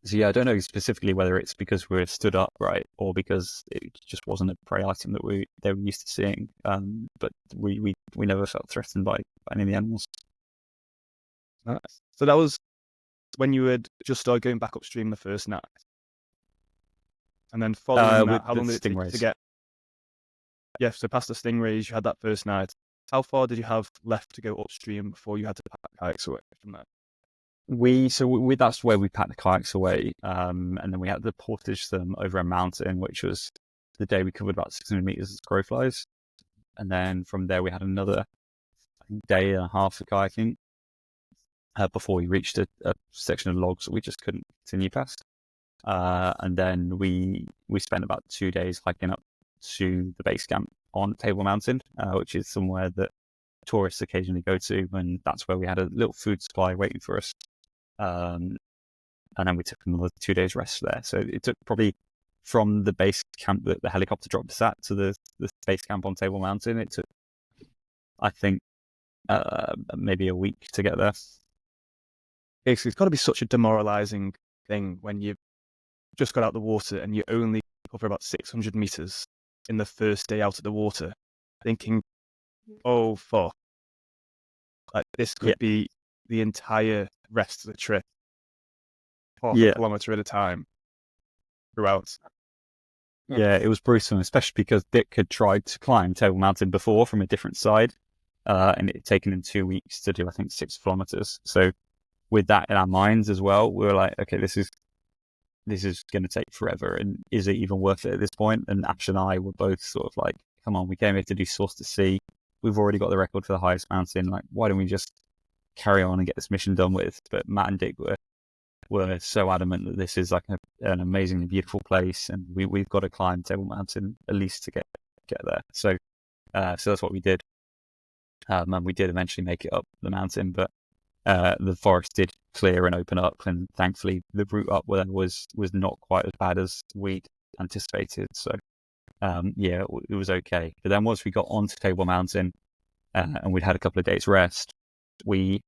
So yeah, I don't know specifically whether it's because we're stood upright or because it just wasn't a prey item that they were used to seeing. But we never felt threatened by any of the animals. Nice. So that was when you had just started going back upstream the first night, and then following that, how long did it take to get? Yeah, so past the stingrays, you had that first night. How far did you have left to go upstream before you had to pack kayaks away from that? That's where we packed the kayaks away, and then we had to portage them over a mountain, which was the day we covered about 600 meters as crow flies. and then from there we had another day and a half of kayaking before we reached a section of logs that we just couldn't continue past. And then we spent about 2 days hiking up to the base camp on Table Mountain, which is somewhere that tourists occasionally go to, and that's where we had a little food supply waiting for us. And then we took another 2 days rest there. So it took probably from the base camp that the helicopter dropped us at to the base camp on Table Mountain, it took, I think, maybe a week to get there. It's got to be such a demoralizing thing when you've just got out the water and you only cover about 600 meters in the first day out of the water, thinking, oh, fuck. Like, this could be the entire rest of the trip, half a kilometer at a time throughout. Yeah, it was brutal, especially because Dick had tried to climb Table Mountain before from a different side, and it had taken him 2 weeks to do, I think, 6 kilometers. So with that in our minds as well, we were like, okay, this is going to take forever, and is it even worth it at this point? And Ash and I were both sort of like, come on, we came here to do source to sea. We've already got the record for the highest mountain. Like, why don't we just carry on and get this mission done with? But Matt and Dick were so adamant that this is like an amazingly beautiful place, and we've got to climb Table Mountain at least to get there. So that's what we did. And we did eventually make it up the mountain, but the forest did clear and open up, and thankfully the route up there was not quite as bad as we'd anticipated. So it was okay. But then once we got onto Table Mountain and we'd had a couple of days rest, we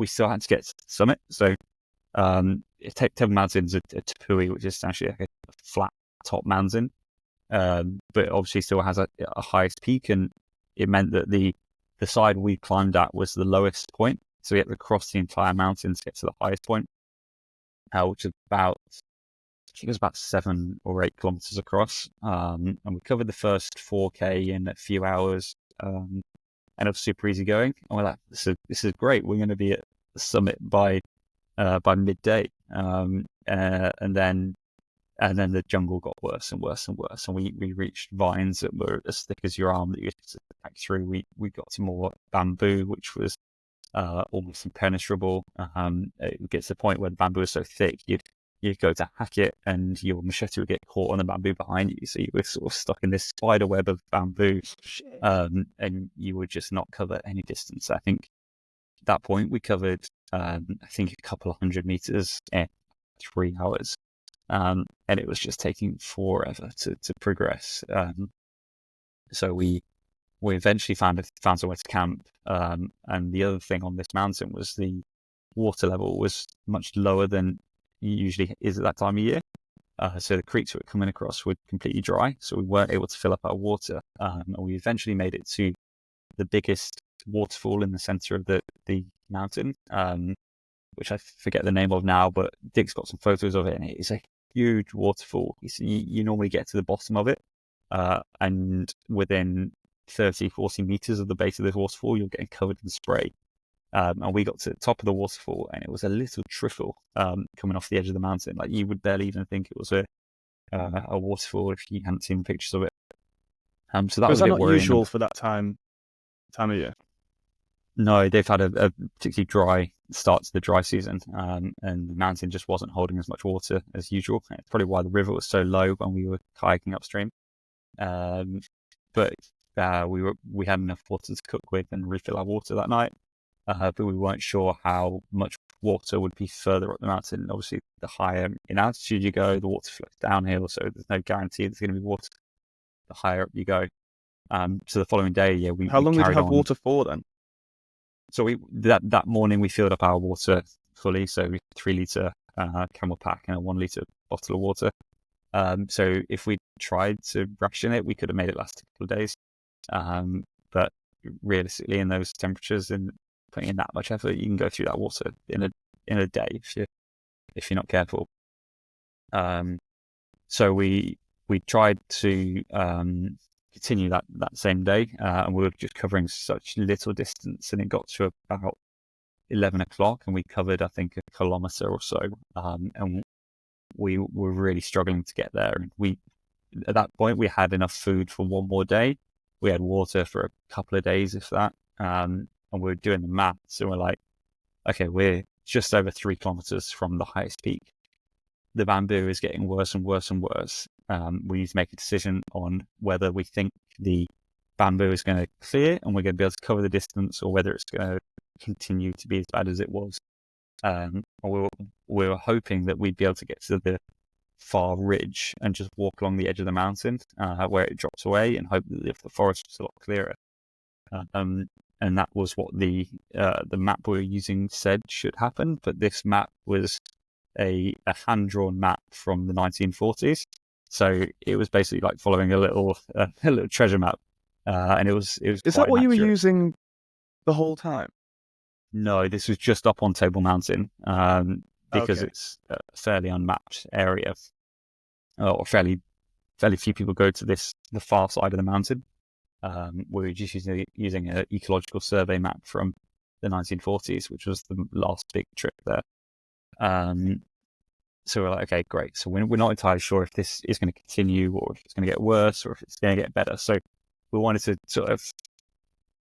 still had to get to the summit. So Table Mountain's a tepui, which is actually like a flat top mountain, but obviously still has a highest peak, and it meant that the side we climbed at was the lowest point. So we had to cross the entire mountain to get to the highest point, which is about, I think it was about 7 or 8 kilometers across. And we covered the first 4K in a few hours, and it was super easy going. And we're like, this is great. We're going to be at the summit by midday. And then the jungle got worse and worse and worse, and we reached vines that were as thick as your arm that you had to hack through. We got to more bamboo, which was almost impenetrable. It gets to the point where the bamboo is so thick you'd go to hack it and your machete would get caught on the bamboo behind you, so you were sort of stuck in this spider web of bamboo, and you would just not cover any distance. I think at that point we covered I think a couple of 100 meters in 3 hours, and it was just taking forever to progress. So we eventually found somewhere to camp, and the other thing on this mountain was the water level was much lower than it usually is at that time of year. So the creeks we were coming across were completely dry, so we weren't able to fill up our water. And we eventually made it to the biggest waterfall in the center of the mountain, which I forget the name of now, but Dick's got some photos of it, and it's a huge waterfall. You normally get to the bottom of it, and within 30, 40 meters of the base of this waterfall, you're getting covered in spray. And we got to the top of the waterfall, and it was a little trickle coming off the edge of the mountain. Like, you would barely even think it was a waterfall if you hadn't seen pictures of it. So that was a bit not worrying. Usual for that time of year? No, they've had a particularly dry start to the dry season, and the mountain just wasn't holding as much water as usual. It's probably why the river was so low when we were kayaking upstream. But we had enough water to cook with and refill our water that night, but we weren't sure how much water would be further up the mountain. Obviously, the higher in altitude you go, the water flows downhill, so there's no guarantee there's going to be water the higher up you go. So the following day, How long did you have on. water for then? So that morning we filled up our water fully, so we 3 liter camel pack and a 1 liter bottle of water. So if we tried to ration it, we could have made it last a couple of days. But realistically, in those temperatures and putting in that much effort, you can go through that water in a day if you're not careful. So we tried to continue that same day, and we were just covering such little distance, and it got to about 11 o'clock, and we covered, I think, 1 kilometer or so, and we were really struggling to get there. And at that point we had enough food for 1 more day, We had water for a couple of days, if that. And we were doing the maths, and we're like, okay, we're just over 3 kilometers from the highest peak. The bamboo is getting worse and worse and worse. We need to make a decision on whether we think the bamboo is going to clear and we're going to be able to cover the distance, or whether it's going to continue to be as bad as it was. Or we were hoping that we'd be able to get to the far ridge and just walk along the edge of the mountain where it drops away, and hope that if the forest was a lot clearer. And that was what the map we were using said should happen. But this map was a hand-drawn map from the 1940s, so it was basically like following a little treasure map, and it was. Is that what you were using the whole time? No, this was just up on Table Mountain, because it's a fairly unmapped area, or fairly few people go to the far side of the mountain. We were just using an ecological survey map from the 1940s, which was the last big trip there. So we're like, okay, great. So we're not entirely sure if this is going to continue, or if it's going to get worse, or if it's going to get better. So we wanted to sort of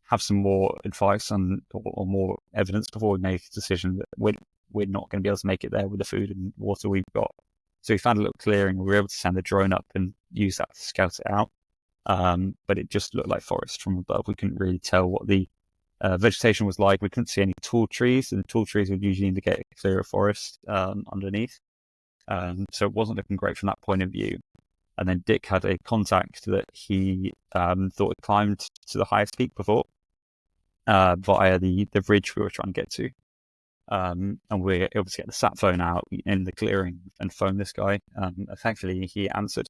have some more advice or more evidence before we make a decision that we're not going to be able to make it there with the food and water we've got. So we found a little clearing. We were able to send the drone up and use that to scout it out. But it just looked like forest from above. We couldn't really tell what the vegetation was like. We couldn't see any tall trees, and tall trees would usually indicate a clearer forest underneath. So it wasn't looking great from that point of view. And then Dick had a contact that he thought had climbed to the highest peak before via the ridge we were trying to get to. And we were able to get the sat phone out in the clearing and phone this guy. Thankfully, he answered.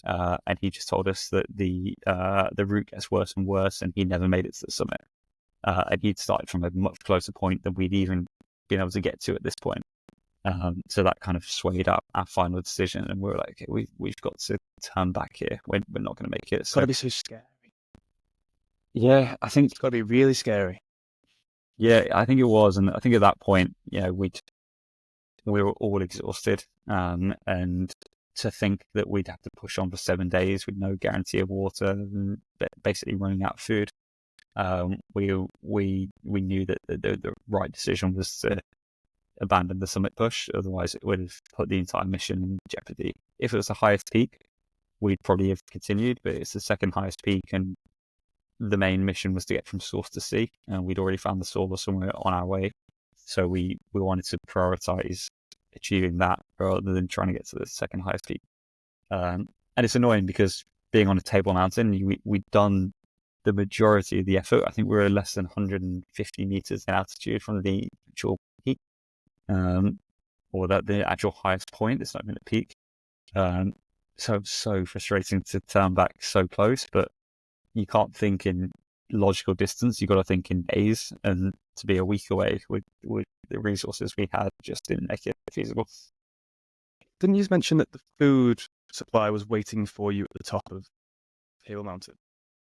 And he just told us that the route gets worse and worse, and he never made it to the summit. And he'd started from a much closer point than we'd even been able to get to at this point. So that kind of swayed up our final decision, and we were like, okay, we've got to turn back here. We're not going to make it. It's got to be so scary. Yeah, I think it's got to be really scary. Yeah, I think it was, and I think at that point, we were all exhausted, and to think that we'd have to push on for 7 days with no guarantee of water and basically running out of food. We knew that the right decision was to abandon the summit push. Otherwise, it would have put the entire mission in jeopardy. If it was the highest peak, we'd probably have continued, but it's the second highest peak, and the main mission was to get from source to sea, and we'd already found the source somewhere on our way. So we wanted to prioritize achieving that rather than trying to get to the second highest peak. And it's annoying because being on a Table Mountain, we'd done the majority of the effort. I think we were less than 150 meters in altitude from the actual peak, or the actual highest point. It's not even a peak. So frustrating to turn back so close, but you can't think in logical distance. You got to think in days, and to be a week away with the resources we had just didn't make it feasible. Didn't you mention that the food supply was waiting for you at the top of Table Mountain?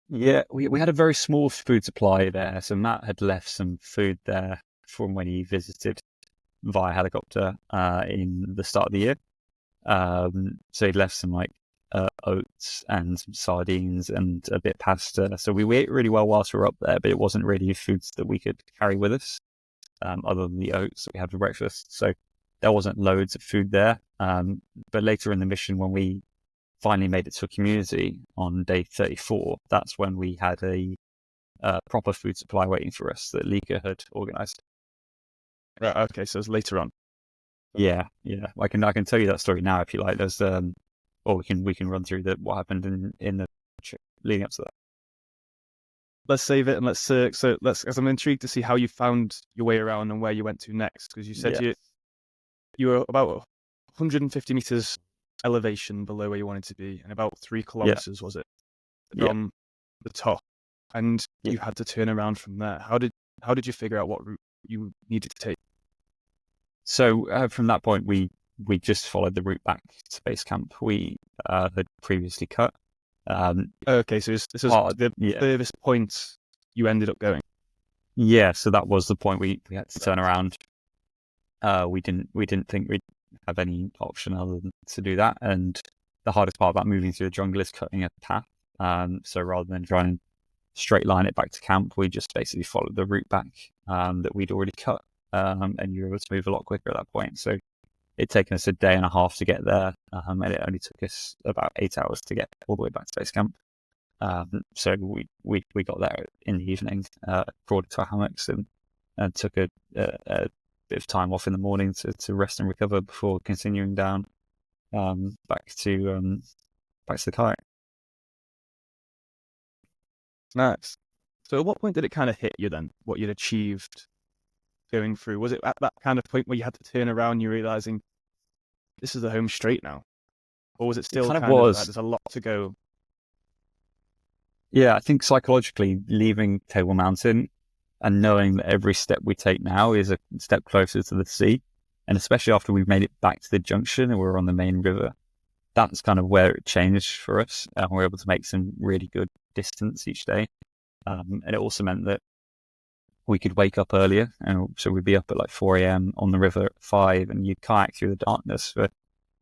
Yeah, we had a very small food supply there. So Matt had left some food there from when he visited via helicopter in the start of the year. So he'd left some oats and some sardines and a bit of pasta. So we ate really well whilst we were up there, but it wasn't really foods that we could carry with us, other than the oats that we had for breakfast. So there wasn't loads of food there. But later in the mission, when we finally made it to a community on day 34, that's when we had a proper food supply waiting for us that Lika had organised. Right. Okay. So it was later on. Yeah. I can tell you that story now if you like. There's or we can run through what happened in the trip leading up to that. Let's save it, and because I'm intrigued to see how you found your way around and where you went to next, because you said you were about 150 meters elevation below where you wanted to be, and about 3 kilometers was it from the top, and you had to turn around from there. How did you figure out what route you needed to take? So from that point, we just followed the route back to base camp we had previously cut. Okay, so this is the furthest point you ended up going. Yeah, so that was the point we had to turn around. We didn't think we'd have any option other than to do that. And the hardest part about moving through the jungle is cutting a path. So rather than trying and straight line it back to camp. We just basically followed the route back that we'd already cut, and you were able to move a lot quicker at that point. So it'd taken us a day and a half to get there, and it only took us about 8 hours to get all the way back to base camp. So we got there in the evening, crawled into our hammocks, and took a bit of time off in the morning to rest and recover before continuing down back to the kayak. Nice. So at what point did it kind of hit you then, what you'd achieved going through? Was it at that kind of point where you had to turn around and you're realizing this is the home straight now? Or was it still kind of like was. there's a lot to go? Yeah, I think psychologically leaving Table Mountain and knowing that every step we take now is a step closer to the sea, and especially after we've made it back to the junction and we're on the main river, that's kind of where it changed for us. We're able to make some really good distance each day. And it also meant that we could wake up earlier. And so we'd be up at like 4 a.m. on the river at 5, and you'd kayak through the darkness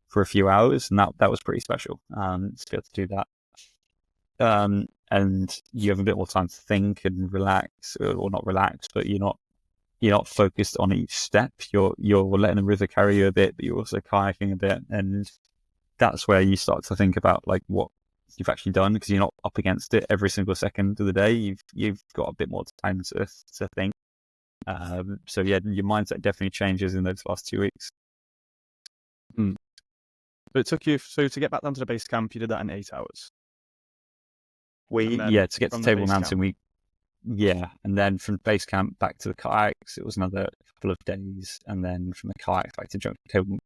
for a few hours. And that was pretty special to be able to do that. And you have a bit more time to think and relax, or not relax, but you're not focused on each step. You're letting the river carry you a bit, but you're also kayaking a bit. And that's where you start to think about like what you've actually done, because you're not up against it every single second of the day. You've got a bit more time to think. So yeah, your mindset definitely changes in those last 2 weeks. But it took you, so to get back down to the base camp, you did that in 8 hours. To get to Table Mountain, and then from base camp back to the kayaks, it was another couple of days, and then from the kayak back to Table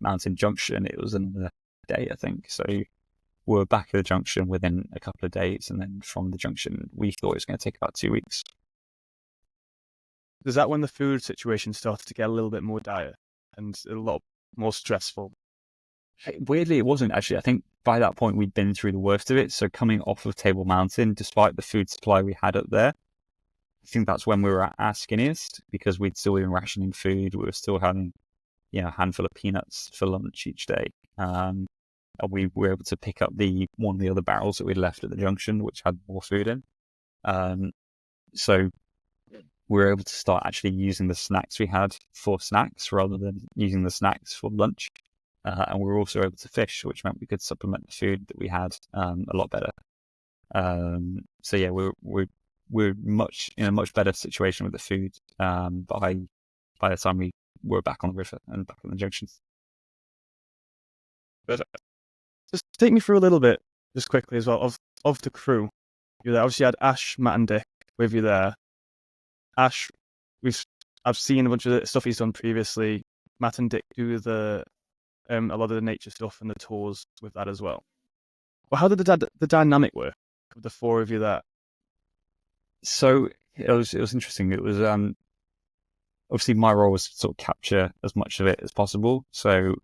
Mountain Junction, it was another day, I think. So we're back at the junction within a couple of days, and then from the junction, we thought it was going to take about 2 weeks. Is that when the food situation started to get a little bit more dire and a lot more stressful? Weirdly, it wasn't actually. I think by that point we'd been through the worst of it. So coming off of Table Mountain, despite the food supply we had up there, I think that's when we were at our skinniest, because we'd still been rationing food. We were still having, a handful of peanuts for lunch each day. And we were able to pick up one of the other barrels that we'd left at the junction, which had more food in. So we were able to start actually using the snacks we had for snacks rather than using the snacks for lunch. And we were also able to fish, which meant we could supplement the food that we had a lot better. So yeah, we're in a much better situation with the food by the time we were back on the river and back on the junction. But just take me through a little bit, just quickly as well, of the crew. You obviously had Ash, Matt, and Dick with you there. Ash, I've seen a bunch of the stuff he's done previously. Matt and Dick do a lot of the nature stuff and the tours with that as well. Well, how did the dynamic work with the four of you there? So it was interesting. It was obviously my role was to sort of capture as much of it as possible. So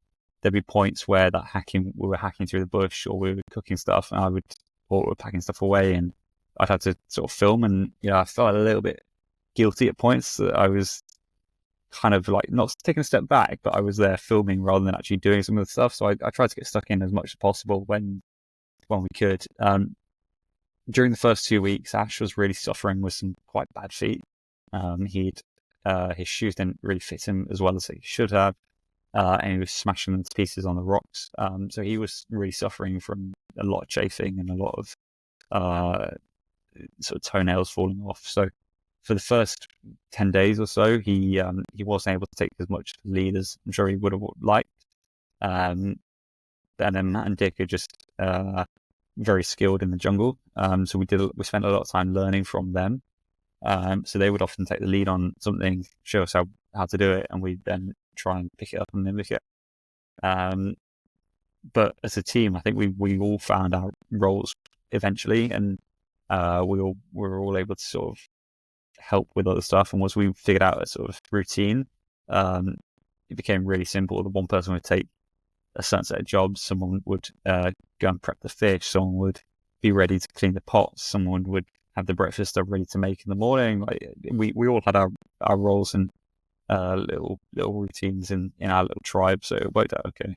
there'd be points where we were hacking through the bush, or we were cooking stuff, and we were packing stuff away, and I'd have to sort of film. And I felt a little bit guilty at points that I was kind of like not taking a step back, but I was there filming rather than actually doing some of the stuff. So I tried to get stuck in as much as possible when we could. During the first 2 weeks, Ash was really suffering with some quite bad feet. His shoes didn't really fit him as well as they should have, and he was smashing them to pieces on the rocks. So he was really suffering from a lot of chafing and a lot of sort of toenails falling off. So for the first 10 days or so, he wasn't able to take as much lead as I'm sure he would have liked. And then Matt and Dick are just very skilled in the jungle. So we spent a lot of time learning from them. So they would often take the lead on something, show us how to do it, and we'd then try and pick it up and mimic it. But as a team, I think we all found our roles eventually, and we were all able to sort of help with other stuff. And once we figured out a sort of routine, it became really simple. The one person would take a certain set of jobs. Someone would go and prep the fish. Someone would be ready to clean the pots. Someone would have the breakfast stuff ready to make in the morning. Like we all had our roles and little routines in our little tribe, so it worked out okay.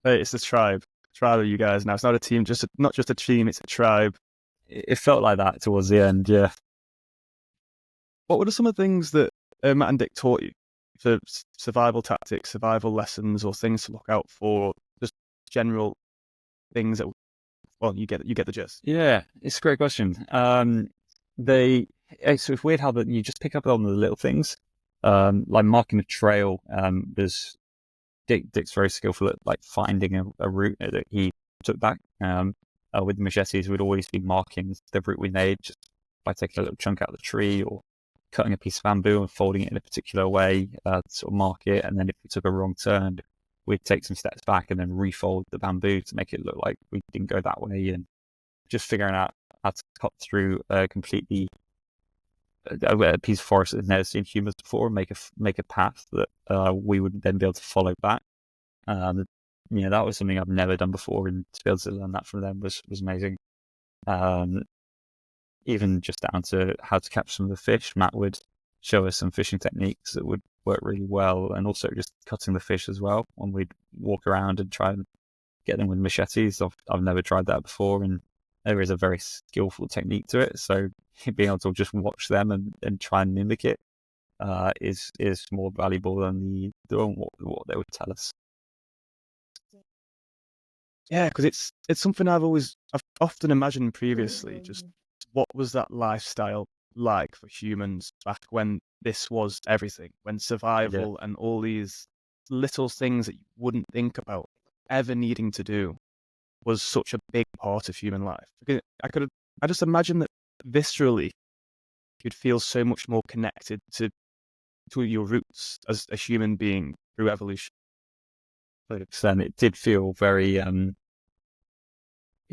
Hey, it's the tribe of you guys now. It's not a team, not just a team. It's a tribe. it felt like that towards the end. Yeah. What were some of the things that Matt and Dick taught you for survival tactics, survival lessons, or things to look out for? Just general things that, well, you get the gist. Yeah, it's a great question. It's weird how that you just pick up on the little things, like marking a trail. There's Dick's very skillful at like finding a route that he took back. With machetes, we'd always be marking the route we made just by taking a little chunk out of the tree or cutting a piece of bamboo and folding it in a particular way to sort of mark it. And then if we took a wrong turn, we'd take some steps back and then refold the bamboo to make it look like we didn't go that way. And just figuring out how to cut through a piece of forest that had never seen humans before and make a path that we would then be able to follow back. That was something I've never done before, and to be able to learn that from them was amazing. Even just down to how to catch some of the fish. Matt would show us some fishing techniques that would work really well, and also just cutting the fish as well when we'd walk around and try and get them with machetes. I've never tried that before, and there is a very skillful technique to it. So being able to just watch them and try and mimic it is more valuable than what they would tell us. Yeah, because it's something I've often imagined previously. Just what was that lifestyle like for humans back when this was everything, when survival and all these little things that you wouldn't think about ever needing to do was such a big part of human life. Because I just imagine that viscerally you'd feel so much more connected to your roots as a human being through evolution. 100%. It did feel very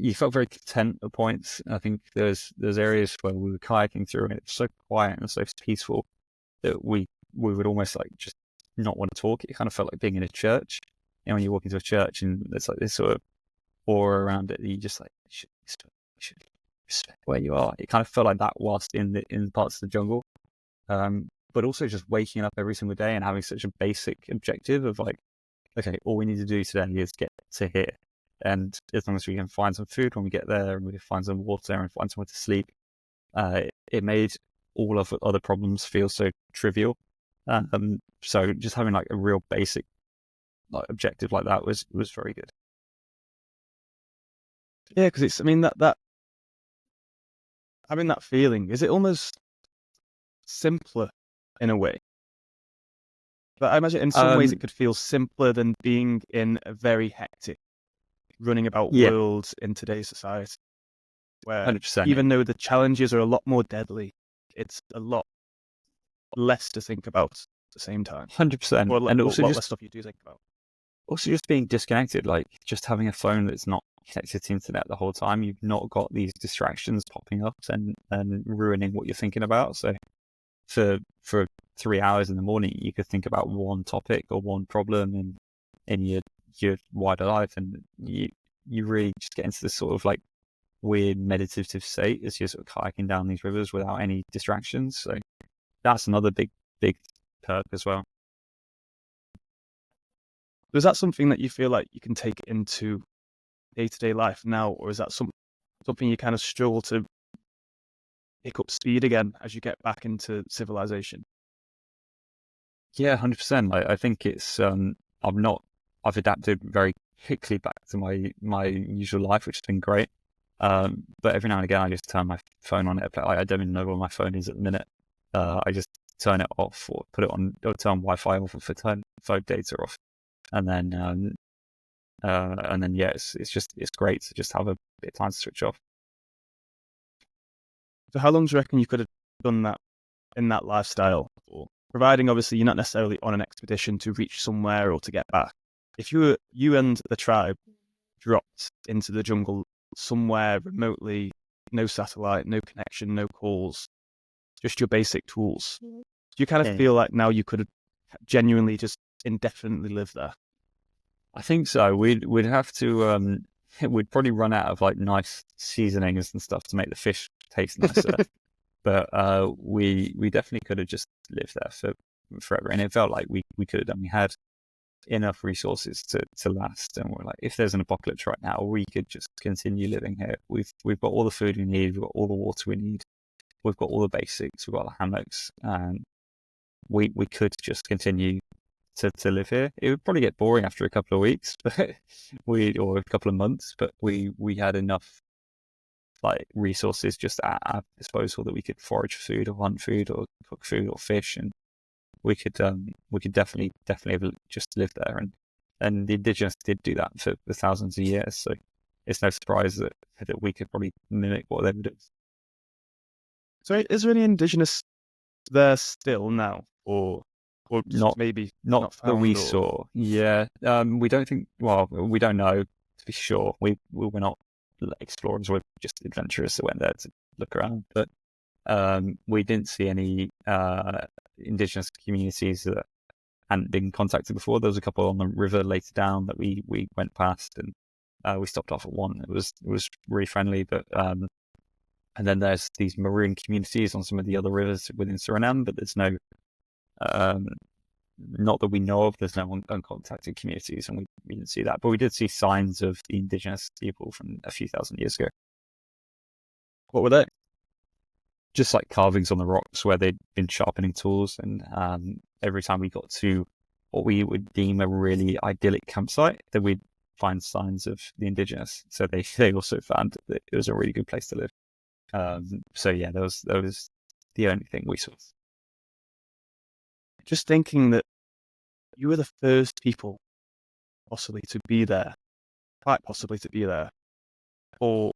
you felt very content at points. I think there's areas where we were kayaking through and it's so quiet and so peaceful that we would almost like just not want to talk. It kind of felt like being in a church. When you walk into a church and there's like this sort of aura around it, that you just like should respect where you are. It kind of felt like that whilst in parts of the jungle. But also just waking up every single day and having such a basic objective of like, okay, all we need to do today is get to here. And as long as we can find some food when we get there, and we can find some water and find somewhere to sleep, it made all of the other problems feel so trivial. So just having like a real basic objective like that was very good. Yeah, because it's, I mean, that having that feeling, is it almost simpler in a way? But I imagine in some ways it could feel simpler than being in a very hectic, running about world in today's society, where 100%. Even though the challenges are a lot more deadly, it's a lot less to think about at the same time. 100%. And also less stuff you do think about. Also just being disconnected, like just having a phone that's not connected to the internet the whole time. You've not got these distractions popping up and ruining what you're thinking about. So for 3 hours in the morning, you could think about one topic or one problem in your wider life, and you really just get into this sort of like weird meditative state as you're sort of kayaking down these rivers without any distractions. So that's another big perk as well. Is that something that you feel like you can take into day-to-day life now, or is that something you kind of struggle to pick up speed again as you get back into civilization? Yeah, 100%. I think it's I've adapted very quickly back to my usual life, which has been great. But every now and again, I just turn my phone on. I don't even know where my phone is at the minute. I just turn it off or put it on, or turn Wi-Fi off or turn phone data off, and then yeah, it's great to just have a bit of time to switch off. So how long do you reckon you could have done that in that lifestyle? Providing obviously you're not necessarily on an expedition to reach somewhere or to get back. If you and the tribe dropped into the jungle somewhere remotely, no satellite, no connection, no calls, just your basic tools, do you kind of feel like now you could have genuinely just indefinitely live there? I think so. We'd have to we'd probably run out of like nice seasonings and stuff to make the fish taste nicer. But we definitely could have just lived there for forever, and it felt like we could have done. We had enough resources to last. And we're like, if there's an apocalypse right now, we could just continue living here. We've got all the food we need, we've got all the water we need, we've got all the basics, we've got the hammocks, and we could just continue to live here. It would probably get boring after a couple of weeks, but or a couple of months, but we had enough like resources just at our disposal that we could forage for food or hunt food or cook food or fish, and we could definitely have just live there. And the indigenous did do that for thousands of years, so it's no surprise that we could probably mimic what they would do. So is there any indigenous there still now, or just maybe not that we found, or... saw? Yeah, we don't think. Well, we don't know to be sure. We were not explorers; we're just adventurers that went there to look around. But we didn't see any indigenous communities that hadn't been contacted before. There was a couple on the river later down that we went past, and we stopped off at one. It was really friendly, but and then there's these maroon communities on some of the other rivers within Suriname, but there's no, not that we know of, there's no uncontacted communities, and we didn't see that. But we did see signs of the indigenous people from a few thousand years ago. What were they? Just like carvings on the rocks where they'd been sharpening tools, and every time we got to what we would deem a really idyllic campsite, then we'd find signs of the indigenous. So they also found that it was a really good place to live. So yeah, that was the only thing we saw. Just thinking that you were the first people possibly to be there, quite possibly to be there, for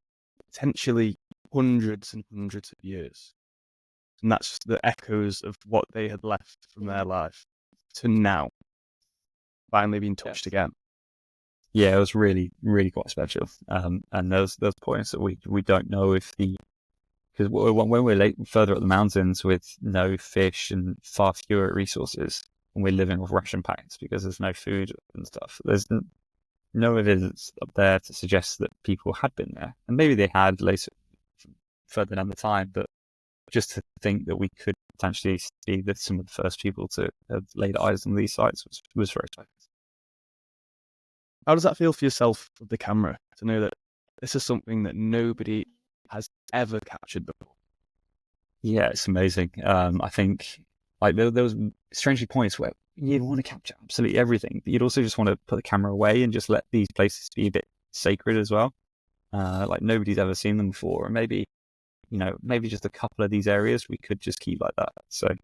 potentially hundreds and hundreds of years. And that's just the echoes of what they had left from their life to now, finally being touched again. Yeah, it was really, really quite special. And those points that we don't know if because when we're further up the mountains with no fish and far fewer resources, and we're living with ration packs because there's no food and stuff, there's no evidence up there to suggest that people had been there. And maybe they had later, further down the time, but just to think that we could potentially be some of the first people to have laid eyes on these sites was very exciting. How does that feel for yourself with the camera, to know that this is something that nobody has ever captured before? Yeah, it's amazing. I think like there was strangely points where you'd want to capture absolutely everything, but you'd also just want to put the camera away and just let these places be a bit sacred as well. Like nobody's ever seen them before, and maybe just a couple of these areas we could just keep like that. So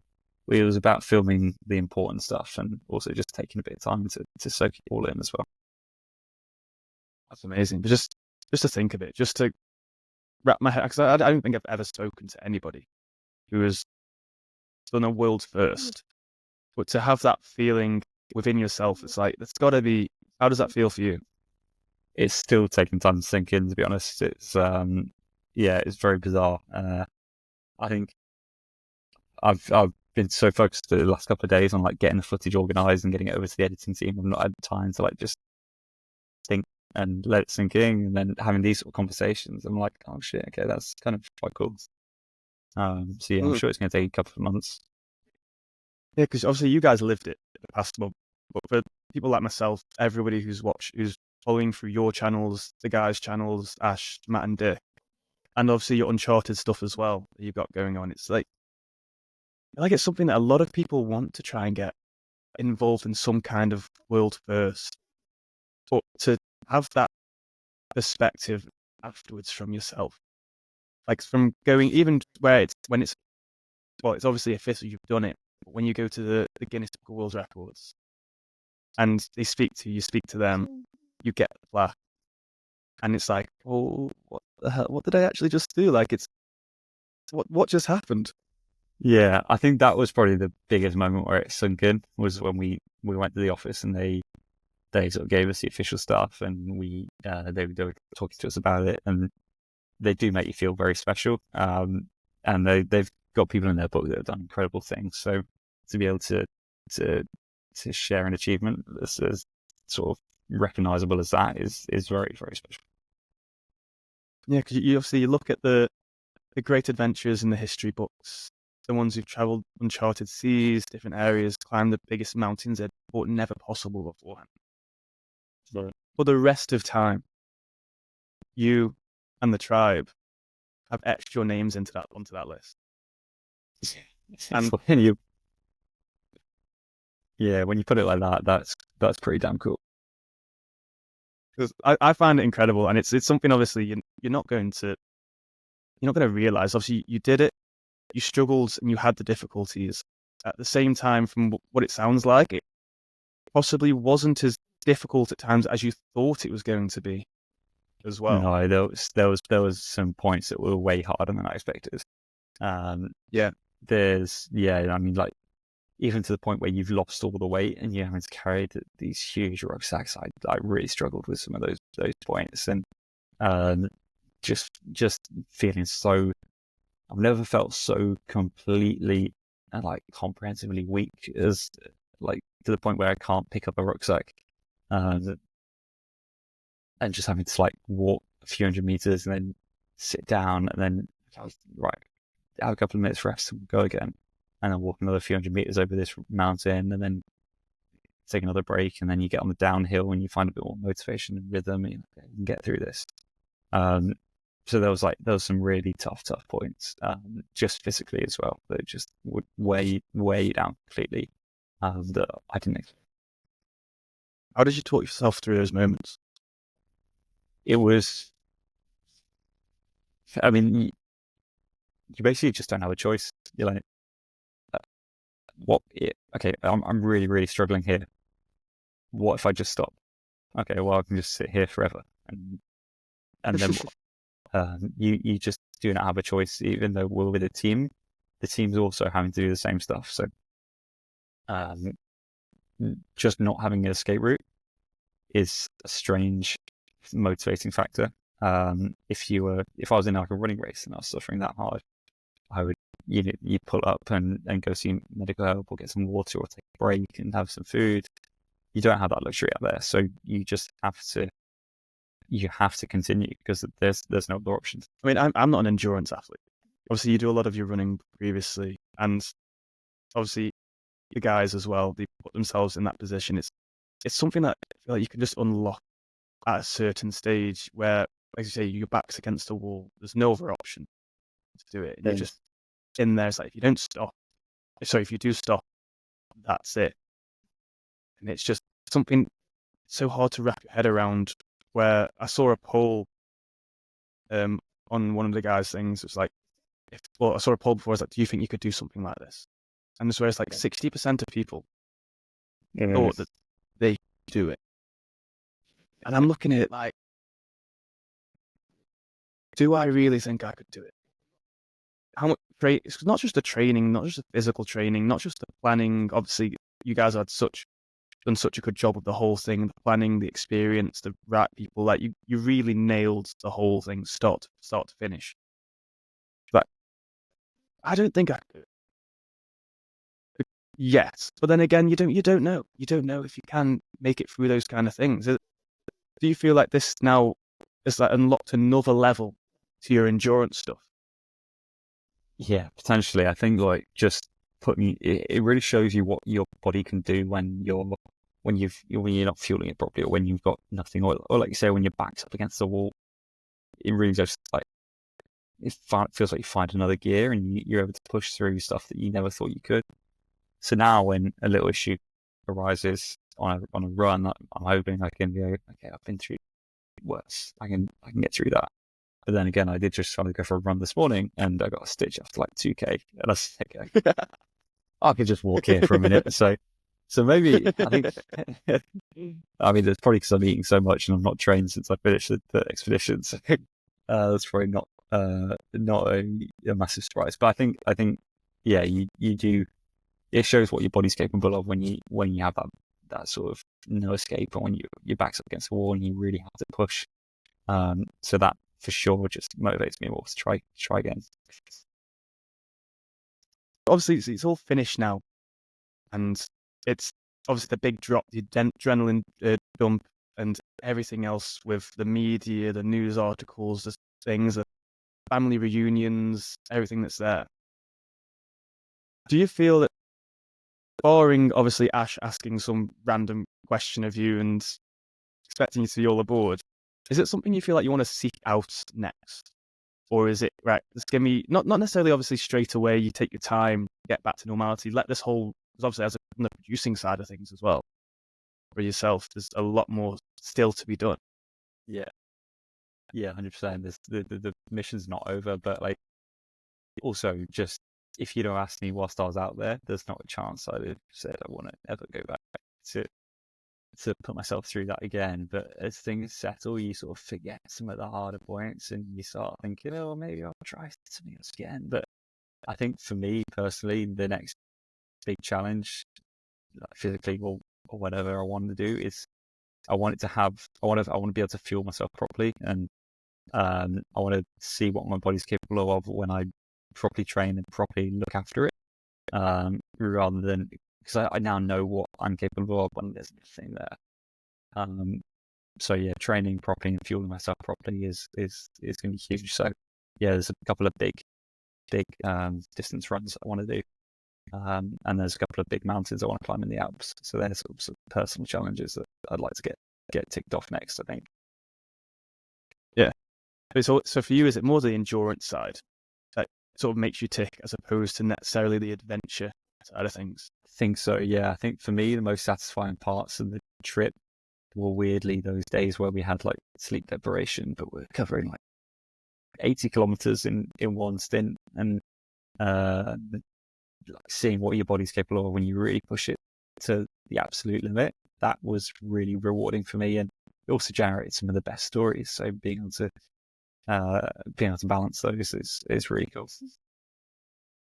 it was about filming the important stuff and also just taking a bit of time to soak it all in as well. That's amazing. But just to think of it, just to wrap my head, because I don't think I've ever spoken to anybody who has done a world first, but to have that feeling within yourself, it's like, it's got to be, how does that feel for you? It's still taking time to sink in, to be honest. It's it's very bizarre. I think I've been so focused the last couple of days on like getting the footage organized and getting it over to the editing team. I've not had time to like just think and let it sink in, and then having these sort of conversations, I'm like, oh shit, okay, that's kind of quite cool. So yeah, I'm sure it's going to take a couple of months. Yeah, because obviously you guys lived it the past month, but for people like myself, everybody who's following through your channels, the guys' channels, Ash, Matt, and Dick, and obviously your Uncharted stuff as well that you've got going on, it's like it's something that a lot of people want to try and get involved in some kind of world first, but to have that perspective afterwards from yourself, like from going even where it's obviously official, you've done it, but when you go to the Guinness Book of World Records and they speak to you, you speak to them, you get the plaque, and it's like, oh, what the hell? What did I actually just do? Like, it's what just happened? Yeah, I think that was probably the biggest moment where it sunk in, was when we went to the office and they sort of gave us the official stuff, and they were talking to us about it, and they do make you feel very special. And they've got people in their book that have done incredible things. So to be able to share an achievement that's as sort of recognizable as that is very, very special. Yeah, because you obviously look at the great adventures in the history books, the ones who've traveled uncharted seas, different areas, climbed the biggest mountains they'd thought never possible beforehand. Right. For the rest of time, you and the tribe have etched your names onto that list. And When you, when you put it like that, that's pretty damn cool. because I find it incredible, and it's something obviously you're not going to realize. Obviously, you did it, you struggled, and you had the difficulties. At the same time, from what it sounds like, it possibly wasn't as difficult at times as you thought it was going to be, as well. No, there was some points that were way harder than I expected. Yeah. I mean, like, even to the point where you've lost all the weight and you're having to carry these huge rucksacks. I really struggled with some of those points, and just feeling so. I've never felt so completely and like comprehensively weak as like to the point where I can't pick up a rucksack, and just having to like walk a few hundred meters and then sit down and then right, have a couple of minutes rest and go again, and then walk another few hundred meters over this mountain and then take another break, and then you get on the downhill and you find a bit more motivation and rhythm, and you can get through this. So there was some really tough points, just physically as well, that just would weigh you down completely. That I didn't expect. How did you talk yourself through those moments? It was, I mean, you basically just don't have a choice. You're like, okay, I'm really, really struggling here. What if I just stop? Okay, well, I can just sit here forever. And then what? You just do not have a choice, even though we're with a team. The team's also having to do the same stuff. So just not having an escape route is a strange motivating factor. If I was in like a running race and I was suffering that hard, I would you pull up and go see medical help or get some water or take a break and have some food. You don't have that luxury out there, so you just have to continue because there's no other options. I mean, I'm not an endurance athlete. Obviously, you do a lot of your running previously, and obviously the guys as well, they put themselves in that position. It's something that I feel like you can just unlock at a certain stage where, like you say, your back's against a wall. There's no other option to do it. And you're just in there. It's like, if you do stop, that's it. And it's just something so hard to wrap your head around, where I saw a poll on one of the guys' things. It's like, I saw a poll before. It's like, do you think you could do something like this? And this where it's like 60% of people thought that they could do it. And I'm looking at it like, do I really think I could do it? How much it's not just the training, not just the physical training, not just the planning. Obviously, you guys had done such a good job of the whole thing, the planning, the experience, the right people. Like you really nailed the whole thing, start to finish. But I don't think I could. Yes, but then again, you don't know. You don't know if you can make it through those kind of things. Do you feel like this now has like unlocked another level to your endurance stuff? Yeah, potentially. I think like just putting it really shows you what your body can do when you're not fueling it properly, or when you've got nothing, or like you say, when your back's up against the wall. It really just like it feels like you find another gear and you're able to push through stuff that you never thought you could. So now when a little issue arises on a run, I'm hoping I can go, okay, I've been through worse. I can get through that. But then again, I did just try to go for a run this morning and I got a stitch after like 2K. And I was like, okay, I could just walk here for a minute. So maybe, I think, I mean, it's probably because I'm eating so much and I'm not trained since I finished the expedition. So that's probably not a massive surprise. But I think, yeah, you do. It shows what your body's capable of when you have that sort of no escape, or when your back's up against the wall and you really have to push. So that for sure just motivates me more to try again. Obviously, it's all finished now, and it's obviously the big drop, the adrenaline dump, and everything else with the media, the news articles, the things, the family reunions, everything that's there. Do you feel that, barring obviously Ash asking some random question of you and expecting you to be all aboard, is it something you feel like you want to seek out next? Or is it, right, this give me, not necessarily obviously straight away, you take your time, get back to normality, let this whole, because obviously as on the producing side of things as well, for yourself, there's a lot more still to be done. Yeah. Yeah, 100%. The mission's not over, but like also just if you'd have asked me whilst I was out there, there's not a chance I'd have said I want to ever go back to put myself through that again. But as things settle, you sort of forget some of the harder points and you start thinking, oh, maybe I'll try something else again. But I think for me personally, the next big challenge, like physically or whatever I want to do, is I want to be able to fuel myself properly, and I want to see what my body's capable of when I properly train and properly look after it, rather than, because I now know what I'm capable of when there's nothing there. So yeah, training properly and fueling myself properly is going to be huge. So yeah, there's a couple of big distance runs I want to do, and there's a couple of big mountains I want to climb in the Alps. So there's sort of personal challenges that I'd like to get ticked off next, I think. Yeah. So for you, is it more the endurance side that sort of makes you tick as opposed to necessarily the adventure side of things? I think so, yeah. I think for me, the most satisfying parts of the trip were weirdly those days where we had like sleep deprivation, but we're covering like 80 kilometers in one stint, and like seeing what your body's capable of when you really push it to the absolute limit. That was really rewarding for me, and it also generated some of the best stories. So being able to balance those is really cool.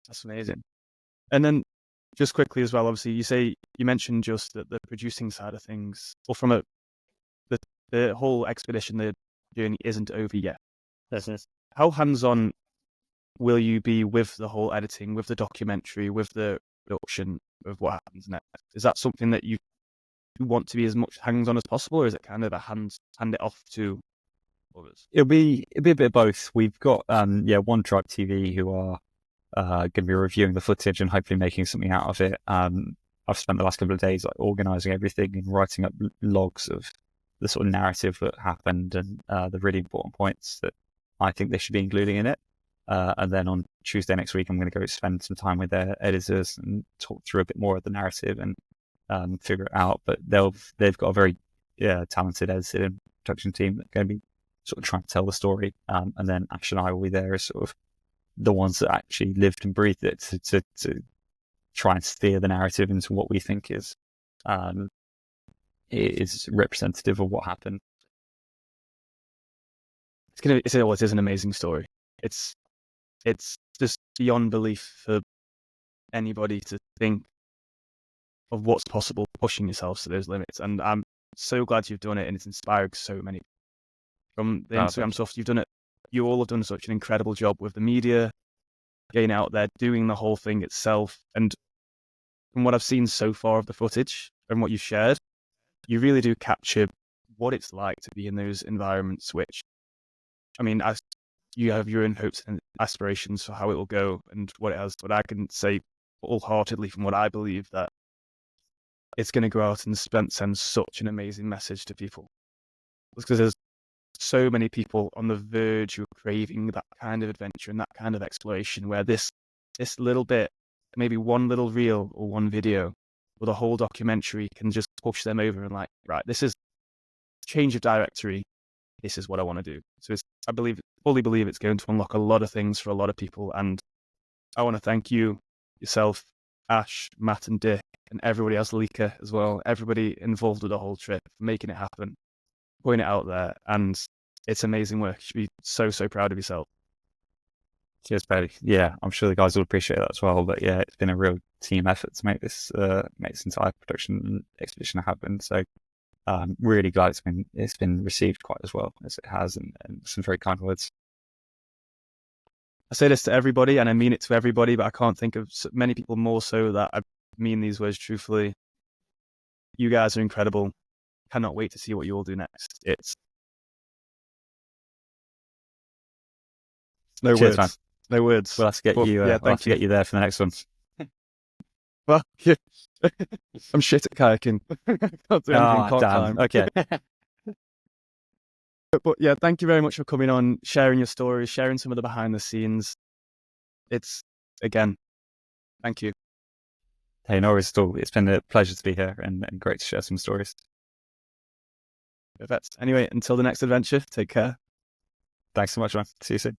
That's amazing. And then just quickly as well, obviously you mentioned just that the producing side of things, or from the whole expedition, the journey isn't over yet. Yes. How hands-on will you be with the whole editing, with the documentary, with the production of what happens next? Is that something that you want to be as much hands-on as possible, or is it kind of a hand it off to others? It'll be a bit of both. We've got One Tribe TV who are going to be reviewing the footage and hopefully making something out of it. I've spent the last couple of days like organising everything and writing up logs of the sort of narrative that happened and the really important points that I think they should be including in it. And then on Tuesday next week, I'm going to go spend some time with their editors and talk through a bit more of the narrative and figure it out. But they've got a very talented editing and production team that's going to be sort of trying to tell the story. And then Ash and I will be there as sort of the ones that actually lived and breathed it to try and steer the narrative into what we think is representative of what happened. It is an amazing story. It's just beyond belief for anybody to think of what's possible, pushing yourselves to those limits. And I'm so glad you've done it, and it's inspiring so many. From the Instagram stuff, you all have done such an incredible job with the media, getting out there, doing the whole thing itself. And from what I've seen so far of the footage and what you've shared, you really do capture what it's like to be in those environments, which, I mean, you have your own hopes and aspirations for how it will go and what it has, but I can say wholeheartedly from what I believe that it's going to go out and send such an amazing message to people. Because there's so many people on the verge who are craving that kind of adventure and that kind of exploration, where this little bit, maybe one little reel or one video or the whole documentary can just push them over and like, right, this is change of directory. This is what I want to do. So I fully believe it's going to unlock a lot of things for a lot of people. And I want to thank you, yourself, Ash, Matt and Dick, and everybody else, Lika as well, everybody involved with the whole trip for making it happen, putting it out there. And it's amazing work. You should be so, so proud of yourself. Cheers, Paddy. Yeah, I'm sure the guys will appreciate that as well. But yeah, it's been a real team effort to make this entire production and expedition happen. So I'm really glad it's been received quite as well as it has, and some very kind words. I say this to everybody, and I mean it to everybody, but I can't think of many people more so that I mean these words truthfully. You guys are incredible. Cannot wait to see what you all do next. It's no Cheers, words. Man. No words. We'll have to get you. Yeah, We'll have to get you there for the next one. Well, yeah. I'm shit at kayaking. Can't do anything, can't damn. climb. Okay. But yeah, thank you very much for coming on, sharing your stories, sharing some of the behind the scenes. It's, again, thank you. Hey, no worries at all. It's been a pleasure to be here and great to share some stories. Perfect. Anyway, until the next adventure, take care. Thanks so much, man. See you soon.